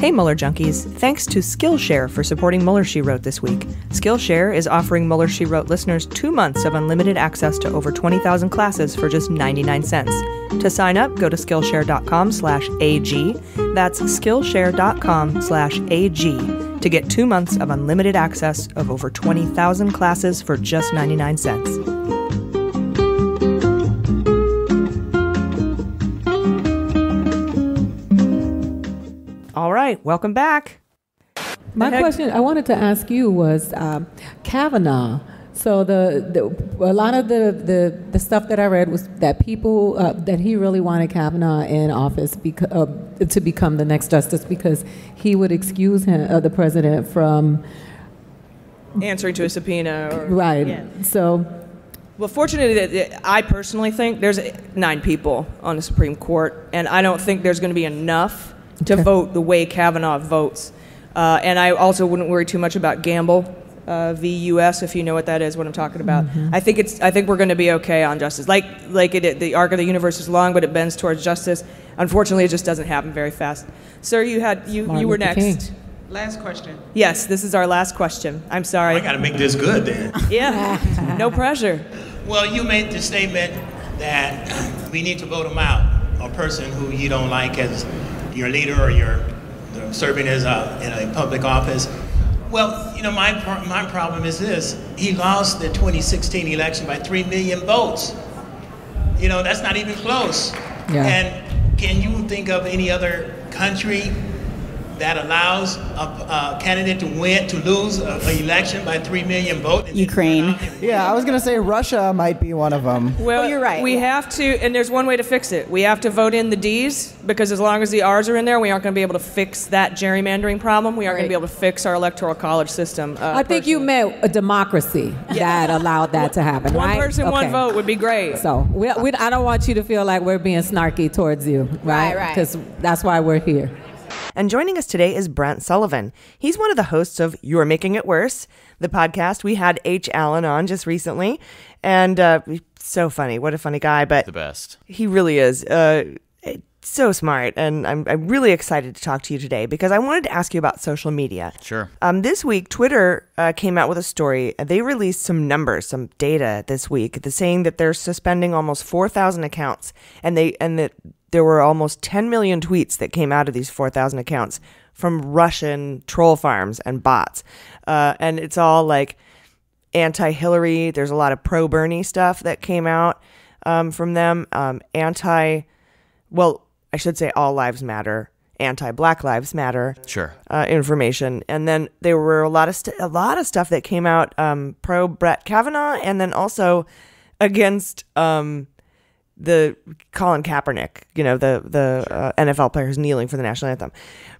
Hey Mueller junkies, thanks to Skillshare for supporting Mueller, She Wrote this week. Skillshare is offering Mueller, She Wrote listeners 2 months of unlimited access to over 20,000 classes for just 99 cents. To sign up, go to Skillshare.com/AG. That's Skillshare.com/AG to get 2 months of unlimited access of over 20,000 classes for just 99 cents. All right, welcome back. My question I wanted to ask you was Kavanaugh. So a lot of the stuff that I read was that people that he really wanted Kavanaugh in office to become the next justice because he would excuse him, the president, from answering to a subpoena. Right. Yeah. So. Well, fortunately, I personally think there's 9 people on the Supreme Court, and I don't think there's going to be enough to vote the way Kavanaugh votes. And I also wouldn't worry too much about Gamble v. U.S., if you know what that is, what I'm talking about. Mm-hmm. I think we're going to be okay on justice. The arc of the universe is long, but it bends towards justice. Unfortunately, it just doesn't happen very fast. Sir, you were next. Last question. Yes, this is our last question. I'm sorry. I got to make this good then. Yeah, no pressure. Well, you made the statement that we need to vote him out, a person who you don't like as your leader or you're serving as in a public office. Well, my problem is this. He lost the 2016 election by 3 million votes. That's not even close. Yeah. And can you think of any other country that allows a candidate to lose an election by 3 million votes? Ukraine. Yeah, I was going to say Russia might be one of them. Well, you're right. We have to, and there's one way to fix it. We have to vote in the Ds, because as long as the Rs are in there, we aren't going to be able to fix that gerrymandering problem. We aren't going to be able to fix our electoral college system. I think you meant a democracy that allowed that to happen, one right? person, one vote would be great. So I don't want you to feel like we're being snarky towards you, right? Right. Because that's why we're here. And joining us today is Brent Sullivan. He's one of the hosts of You're Making It Worse, the podcast. We had H. Allen on just recently, and so funny. What a funny guy. But the best. He really is. So smart, and I'm really excited to talk to you today because I wanted to ask you about social media. Sure. This week, Twitter came out with a story. They released some numbers, some data this week, saying that they're suspending almost 4,000 accounts, and that there were almost 10 million tweets that came out of these 4,000 accounts from Russian troll farms and bots. And it's all like anti-Hillary. There's a lot of pro-Bernie stuff that came out from them. I should say all lives matter, anti-Black Lives Matter. Sure. Information. And then there were a lot of stuff that came out pro Brett Kavanaugh, and then also against the Colin Kaepernick, the NFL player who's kneeling for the national anthem.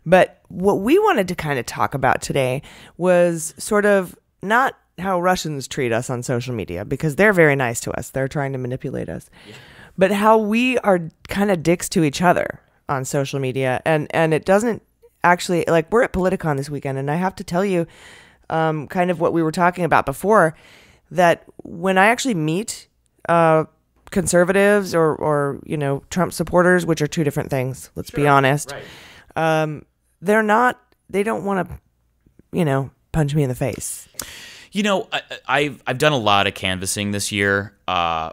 But what we wanted to kind of talk about today was sort of not how Russians treat us on social media, because they're very nice to us. They're trying to manipulate us. Yeah. But how we are kind of dicks to each other on social media. And it doesn't actually, like, we're at Politicon this weekend, and I have to tell you kind of what we were talking about before, that when I actually meet conservatives or Trump supporters, which are two different things, let's be honest, right. They don't want to, punch me in the face. I've done a lot of canvassing this year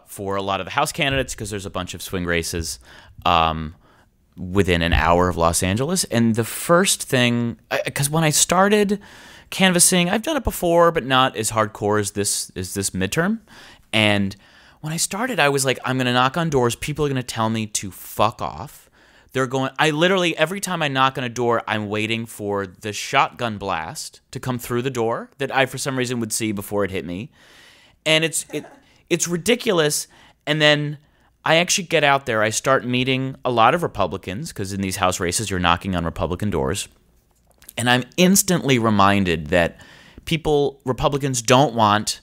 for a lot of the House candidates, because there's a bunch of swing races within an hour of Los Angeles. And the first thing, because when I started canvassing, I've done it before, but not as hardcore as this midterm. And when I started, I was like, I'm going to knock on doors. People are going to tell me to fuck off. I literally, every time I knock on a door, I'm waiting for the shotgun blast to come through the door that I, for some reason, would see before it hit me. And it's ridiculous. And then I actually get out there. I start meeting a lot of Republicans, because in these House races, you're knocking on Republican doors. And I'm instantly reminded that Republicans don't want,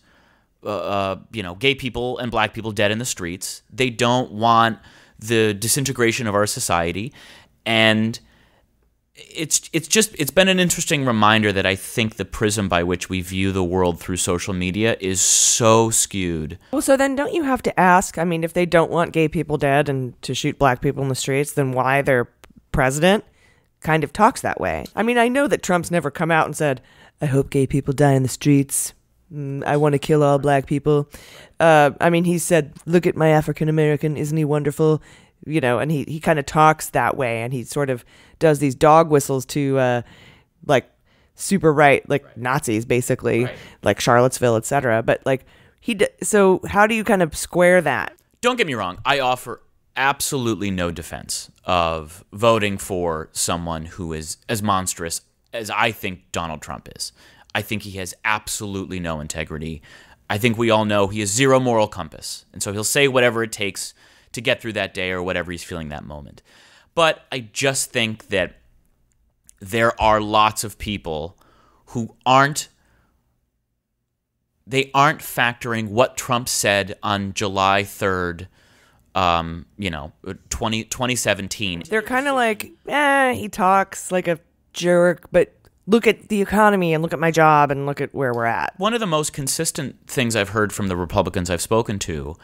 gay people and black people dead in the streets. They don't want the disintegration of our society. And it's been an interesting reminder that I think the prism by which we view the world through social media is so skewed. Well, so then don't you have to ask, if they don't want gay people dead and to shoot black people in the streets, then why they're president? kind of talks that way. I mean, I know that Trump's never come out and said, I hope gay people die in the streets. I want to kill all black people. I mean, he said, look at my African American. Isn't he wonderful? You know, and he kind of talks that way, and he sort of does these dog whistles to like super right, like Nazis, basically, like Charlottesville, etc. But like so how do you kind of square that? Don't get me wrong. I offer absolutely no defense of voting for someone who is as monstrous as I think Donald Trump is. I think he has absolutely no integrity. I think we all know he has zero moral compass. And so he'll say whatever it takes to get through that day or whatever he's feeling that moment. But I just think that there are lots of people who aren't factoring what Trump said on July 3rd, 2017. They're kind of like, he talks like a jerk, but look at the economy and look at my job and look at where we're at. One of the most consistent things I've heard from the Republicans I've spoken to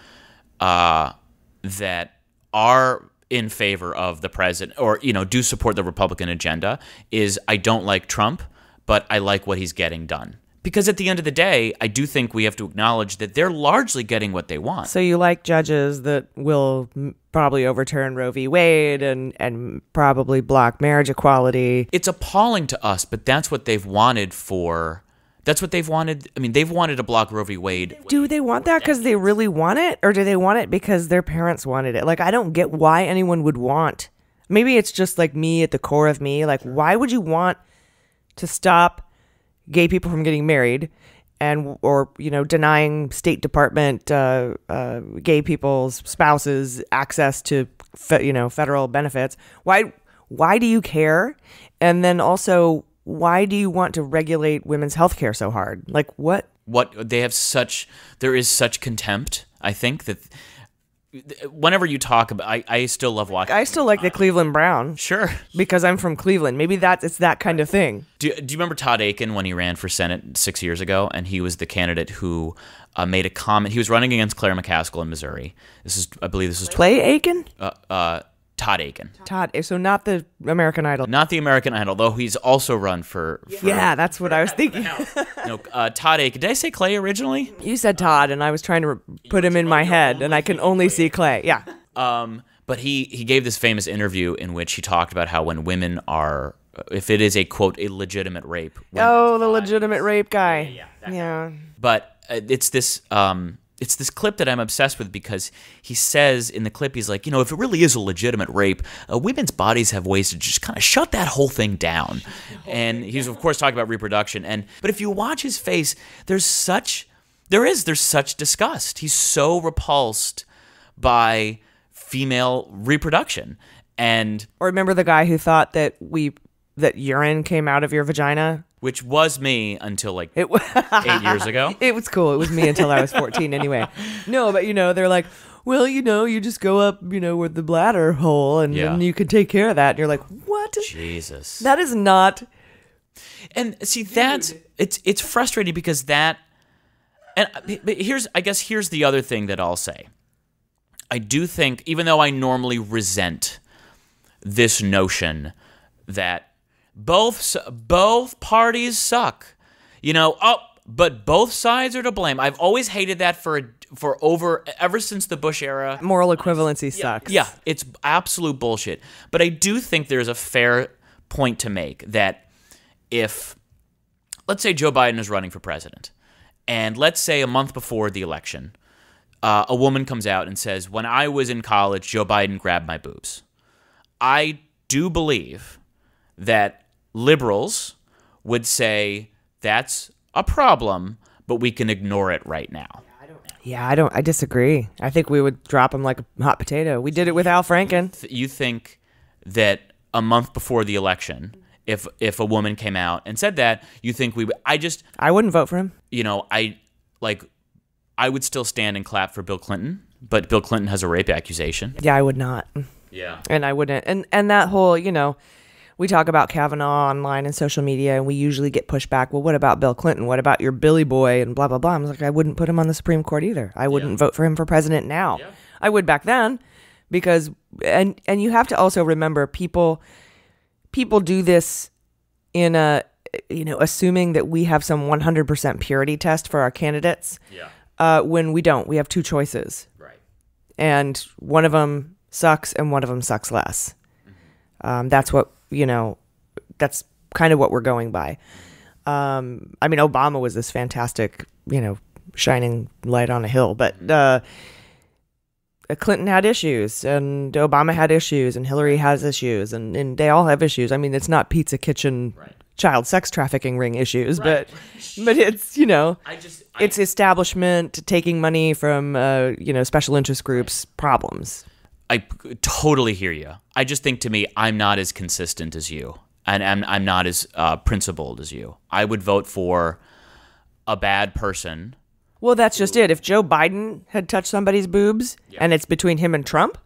that are in favor of the president or, do support the Republican agenda is I don't like Trump, but I like what he's getting done. Because at the end of the day, I do think we have to acknowledge that they're largely getting what they want. So you like judges that will probably overturn Roe v. Wade and probably block marriage equality. It's appalling to us, but that's what they've wanted That's what they've wanted. I mean, they've wanted to block Roe v. Wade. Do they want that because they really want it? Or do they want it because their parents wanted it? Like, I don't get why anyone would want. Maybe it's just like me at the core of me. Like, why would you want to stop gay people from getting married or denying State Department gay people's spouses access to federal benefits? Why do you care? And then also, why do you want to regulate women's health care so hard? Like, what there is such contempt, I think, that whenever you talk about, I still love watching. I still like the Cleveland Brown. Sure. Because I'm from Cleveland. Maybe it's that kind of thing. Do you remember Todd Aiken when he ran for Senate 6 years ago? And he was the candidate who made a comment. He was running against Claire McCaskill in Missouri. I believe this is Clay Aiken? Todd Aiken. So not the American Idol. Not the American Idol, though he's also run for yeah, that's what I was thinking. Todd Aiken. Did I say Clay originally? You said Todd, and I was trying to put him in my head, and I can only see Clay. Yeah. But he gave this famous interview in which he talked about how when women are, if it is a, quote, a legitimate rape. Oh, the legitimate rape guy. Yeah. But it's this clip that I'm obsessed with because he says in the clip, he's like, if it really is a legitimate rape, women's bodies have ways to just kind of shut that whole thing down. And he's, of course, talking about reproduction. But if you watch his face, there's such disgust. He's so repulsed by female reproduction. Or remember the guy who thought that urine came out of your vagina? Which was me until 8 years ago. It was cool. It was me until I was 14 anyway. No, but they're like, well, you just go up, with the bladder hole and then you can take care of that. And you're like, what? Jesus. That is not. And see, it's frustrating because but here's the other thing that I'll say. I do think, even though I normally resent this notion that both parties suck, but both sides are to blame. I've always hated that ever since the Bush era. Moral equivalency sucks. Yeah, it's absolute bullshit. But I do think there's a fair point to make that if, let's say Joe Biden is running for president, and let's say a month before the election, a woman comes out and says, when I was in college, Joe Biden grabbed my boobs. I do believe that liberals would say that's a problem, but we can ignore it right now. I disagree. I think we would drop him like a hot potato. We did it with Al Franken. You think that a month before the election, if a woman came out and said that, you think we would? I wouldn't vote for him. I would still stand and clap for Bill Clinton, but Bill Clinton has a rape accusation. Yeah, I would not. Yeah. And I wouldn't. And that whole, we talk about Kavanaugh online and social media, and we usually get pushed back. Well, what about Bill Clinton? What about your Billy boy and blah, blah, blah? I'm like, I wouldn't put him on the Supreme Court either. I wouldn't vote for him for president now. Yeah. I would back then because, and you have to also remember people people do this in a, assuming that we have some 100% purity test for our candidates. When we don't. We have two choices. Right. And one of them sucks and one of them sucks less. That's what, that's kind of what we're going by. Obama was this fantastic, shining light on a hill, but Clinton had issues and Obama had issues and Hillary has issues and they all have issues. I mean, it's not pizza kitchen child sex trafficking ring issues, but it's, it's establishment taking money from, special interest groups problems. I totally hear you. I just think, to me, I'm not as consistent as you, and I'm not as principled as you. I would vote for a bad person. Well, that's just it. If Joe Biden had touched somebody's boobs and it's between him and Trump,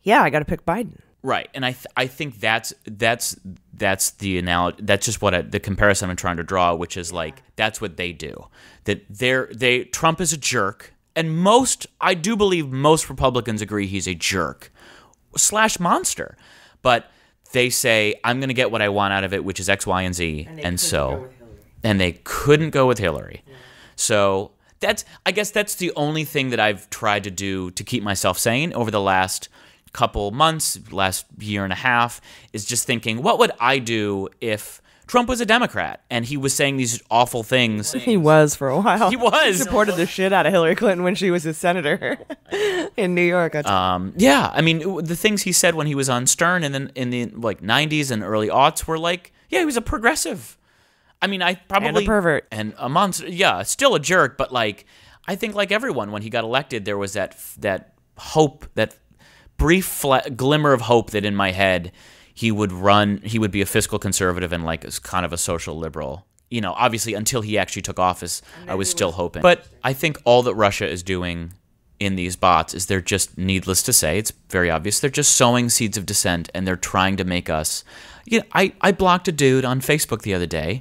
I got to pick Biden. Right, and I think that's the analogy. That's just what the comparison I'm trying to draw, which is like that's what they do. That Trump is a jerk, and I do believe most Republicans agree he's a jerk / monster, but they say I'm going to get what I want out of it, which is X, Y, and Z, and they couldn't go with Hillary. Yeah. So I guess that's the only thing that I've tried to do to keep myself sane over the last couple months, last year and a half, is just thinking, what would I do if Trump was a Democrat and he was saying these awful things? He was for a while. He was. He supported the shit out of Hillary Clinton when she was a senator in New York. Yeah, I mean, the things he said when he was on Stern and then in the 90s and early aughts were like, he was a progressive. I mean, and a pervert and a monster. Yeah, still a jerk, but I think like everyone, when he got elected, there was that hope, that brief glimmer of hope that in my head he would be a fiscal conservative and kind of a social liberal. Obviously until he actually took office, I was still hoping. But I think all that Russia is doing in these bots is they're just, needless to say, it's very obvious, they're just sowing seeds of dissent and they're trying to make us. I blocked a dude on Facebook the other day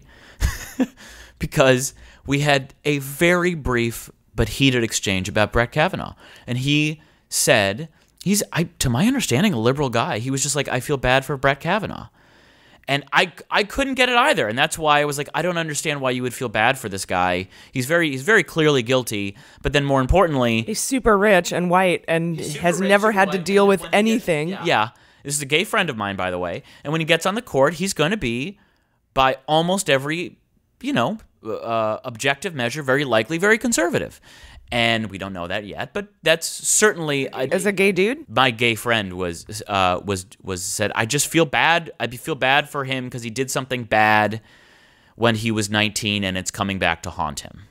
because we had a very brief but heated exchange about Brett Kavanaugh. And he said, to my understanding, a liberal guy. He was just like, I feel bad for Brett Kavanaugh. And I couldn't get it either. And that's why I was like, I don't understand why you would feel bad for this guy. He's very clearly guilty. But then more importantly, he's super rich and white and has never had to deal with anything. Yeah. This is a gay friend of mine, by the way. And when he gets on the court, he's going to be, by almost every, objective measure, very likely very conservative. And we don't know that yet, but that's certainly as a gay dude. My gay friend was said, I just feel bad. I feel bad for him because he did something bad when he was 19, and it's coming back to haunt him.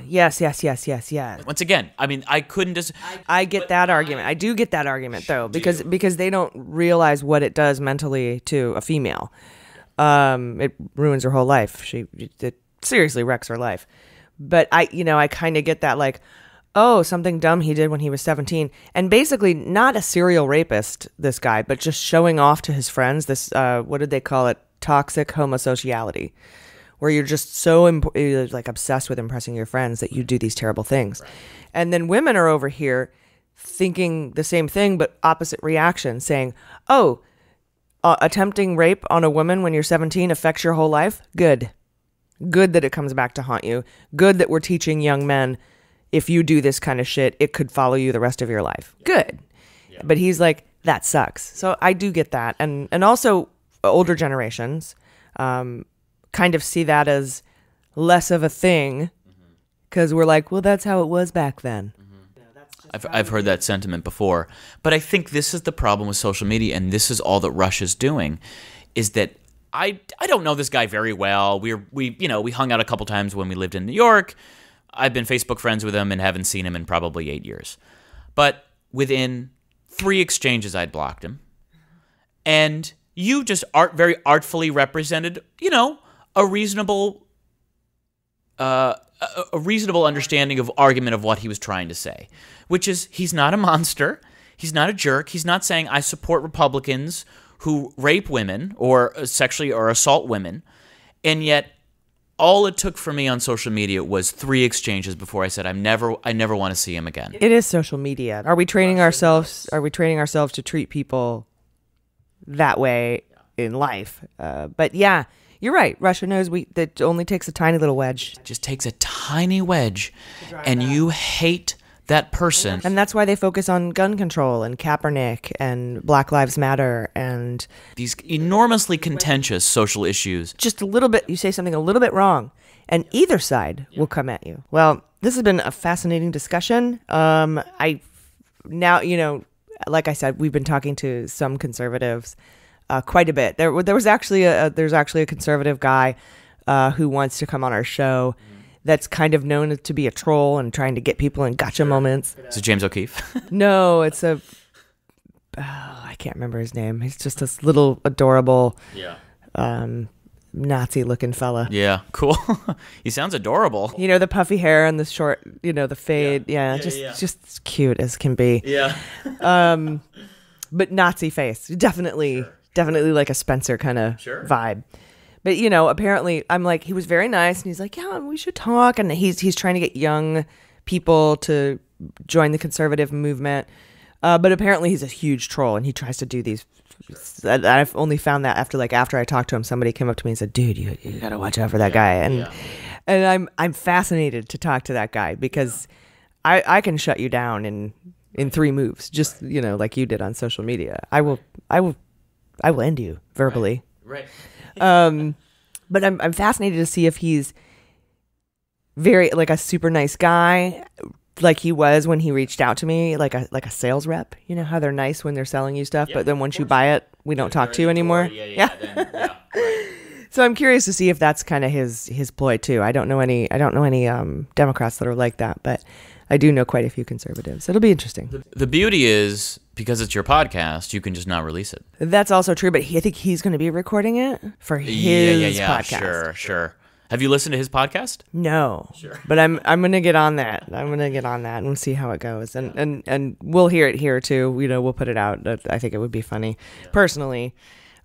Yes. Once again, I mean, I couldn't just. I get that argument. I do get that argument though, because they don't realize what it does mentally to a female. It ruins her whole life. It seriously wrecks her life. But I kind of get that, like, something dumb he did when he was 17. And basically not a serial rapist, this guy, but just showing off to his friends this, what did they call it? Toxic homosociality, where you're just so obsessed with impressing your friends that you do these terrible things. Right. And then women are over here thinking the same thing, but opposite reaction, saying, attempting rape on a woman when you're 17 affects your whole life? Good that it comes back to haunt you. Good that we're teaching young men, if you do this kind of shit, it could follow you the rest of your life. Good. Yeah. But he's like, that sucks. So I do get that. And also older generations kind of see that as less of a thing because we're like, well, that's how it was back then. I've heard that sentiment before. But I think this is the problem with social media, and this is all that Russia's doing, is that I don't know this guy very well. We hung out a couple times when we lived in New York. I've been Facebook friends with him and haven't seen him in probably 8 years. But within 3 exchanges, I'd blocked him. And you just very artfully represented, a reasonable understanding of argument of what he was trying to say, which is he's not a monster. He's not a jerk. He's not saying I support Republicans who rape women or sexually or assault women. And yet all it took for me on social media was 3 exchanges before I said I never want to see him again. It is social media. Are we training ourselves to treat people that way in life. But yeah, you're right. Russia knows that only takes a tiny little wedge. Just takes a tiny wedge, and you hate that person. And that's why they focus on gun control and Kaepernick and Black Lives Matter and these enormously contentious social issues. Just a little bit, you say something a little bit wrong, and either side will come at you. Well, this has been a fascinating discussion. Now, like I said, we've been talking to some conservatives quite a bit. There's actually a conservative guy who wants to come on our show that's kind of known to be a troll and trying to get people in gotcha moments. Is it James O'Keefe? No, it's I can't remember his name. He's just this little adorable Nazi-looking fella. Yeah, cool. He sounds adorable. The puffy hair and the short, the fade. Yeah, just cute as can be. Yeah. But Nazi face. Definitely like a Spencer kind of vibe. But, apparently I'm like, he was very nice and he's like, yeah, we should talk. And he's trying to get young people to join the conservative movement. But apparently he's a huge troll and he tries to do these. I've only found that after I talked to him, somebody came up to me and said, dude, you got to watch out for that guy. And I'm fascinated to talk to that guy because I can shut you down in 3 moves, just, like you did on social media. I will end you verbally. Right. But I'm fascinated to see if he's very like a super nice guy, like he was when he reached out to me, like a sales rep. You know how they're nice when they're selling you stuff, but then once you buy it, we don't talk to you anymore. Yeah. So I'm curious to see if that's kind of his ploy too. I don't know any Democrats that are like that, but I do know quite a few conservatives. It'll be interesting. The beauty is, because it's your podcast, you can just not release it. That's also true, but I think he's going to be recording it for his podcast. Sure. Have you listened to his podcast? No. Sure. But I'm going to get on that. And we'll see how it goes. And we'll hear it here too. We'll put it out. I think it would be funny. Yeah. Personally,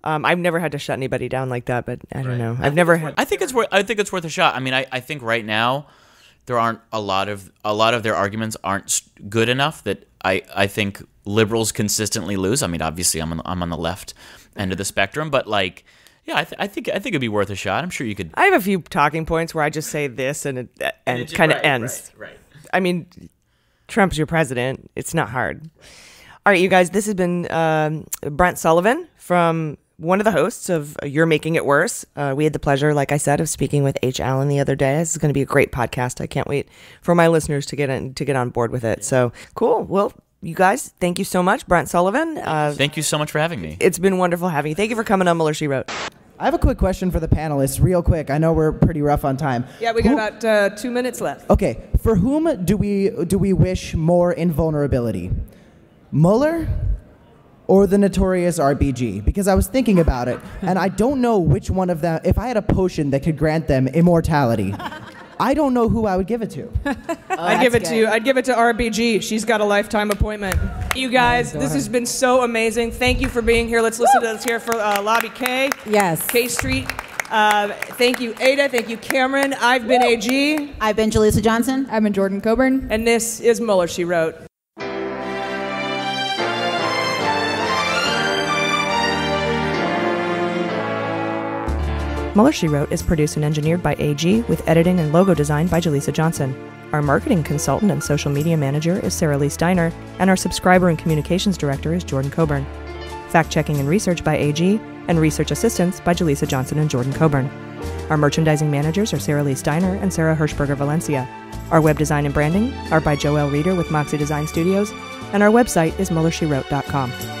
I've never had to shut anybody down like that, but I don't know. I've never had. I think it's worth a shot. I mean, I think right now there aren't a lot of their arguments aren't good enough that I think liberals consistently lose. I mean, obviously I'm on the left end of the spectrum, but like, yeah, I think it'd be worth a shot. I'm sure you could. I have a few talking points where I just say this and it kind of ends. Right. I mean, Trump's your president. It's not hard. All right, you guys, this has been Brent Sullivan from one of the hosts of You're Making It Worse. We had the pleasure, like I said, of speaking with H. Allen the other day. This is going to be a great podcast. I can't wait for my listeners to get on board with it. So cool. Well, you guys, thank you so much, Brent Sullivan. Thank you so much for having me. It's been wonderful having you. Thank you for coming on Mueller, She Wrote. I have a quick question for the panelists, real quick. I know we're pretty rough on time. Yeah, we got about 2 minutes left. Okay, for whom do we wish more invulnerability? Mueller or the notorious RBG? Because I was thinking about it, and I don't know which one of them, if I had a potion that could grant them immortality, I don't know who I would give it to. I'd give it to you. I'd give it to RBG. She's got a lifetime appointment. You guys, this has been so amazing. Thank you for being here. Let's hear for Lobby K. Yes. K Street. Thank you, Ada. Thank you, Cameron. I've been AG. I've been Jaleesa Johnson. I've been Jordan Coburn. And this is Mueller, She Wrote. Mueller, She Wrote is produced and engineered by AG with editing and logo design by Jaleesa Johnson. Our marketing consultant and social media manager is Sarah Lee Steiner, and our subscriber and communications director is Jordan Coburn. Fact-checking and research by AG, and research assistance by Jaleesa Johnson and Jordan Coburn. Our merchandising managers are Sarah Lee Steiner and Sarah Hirschberger Valencia. Our web design and branding are by Joelle Reeder with Moxie Design Studios, and our website is MuellerSheWrote.com.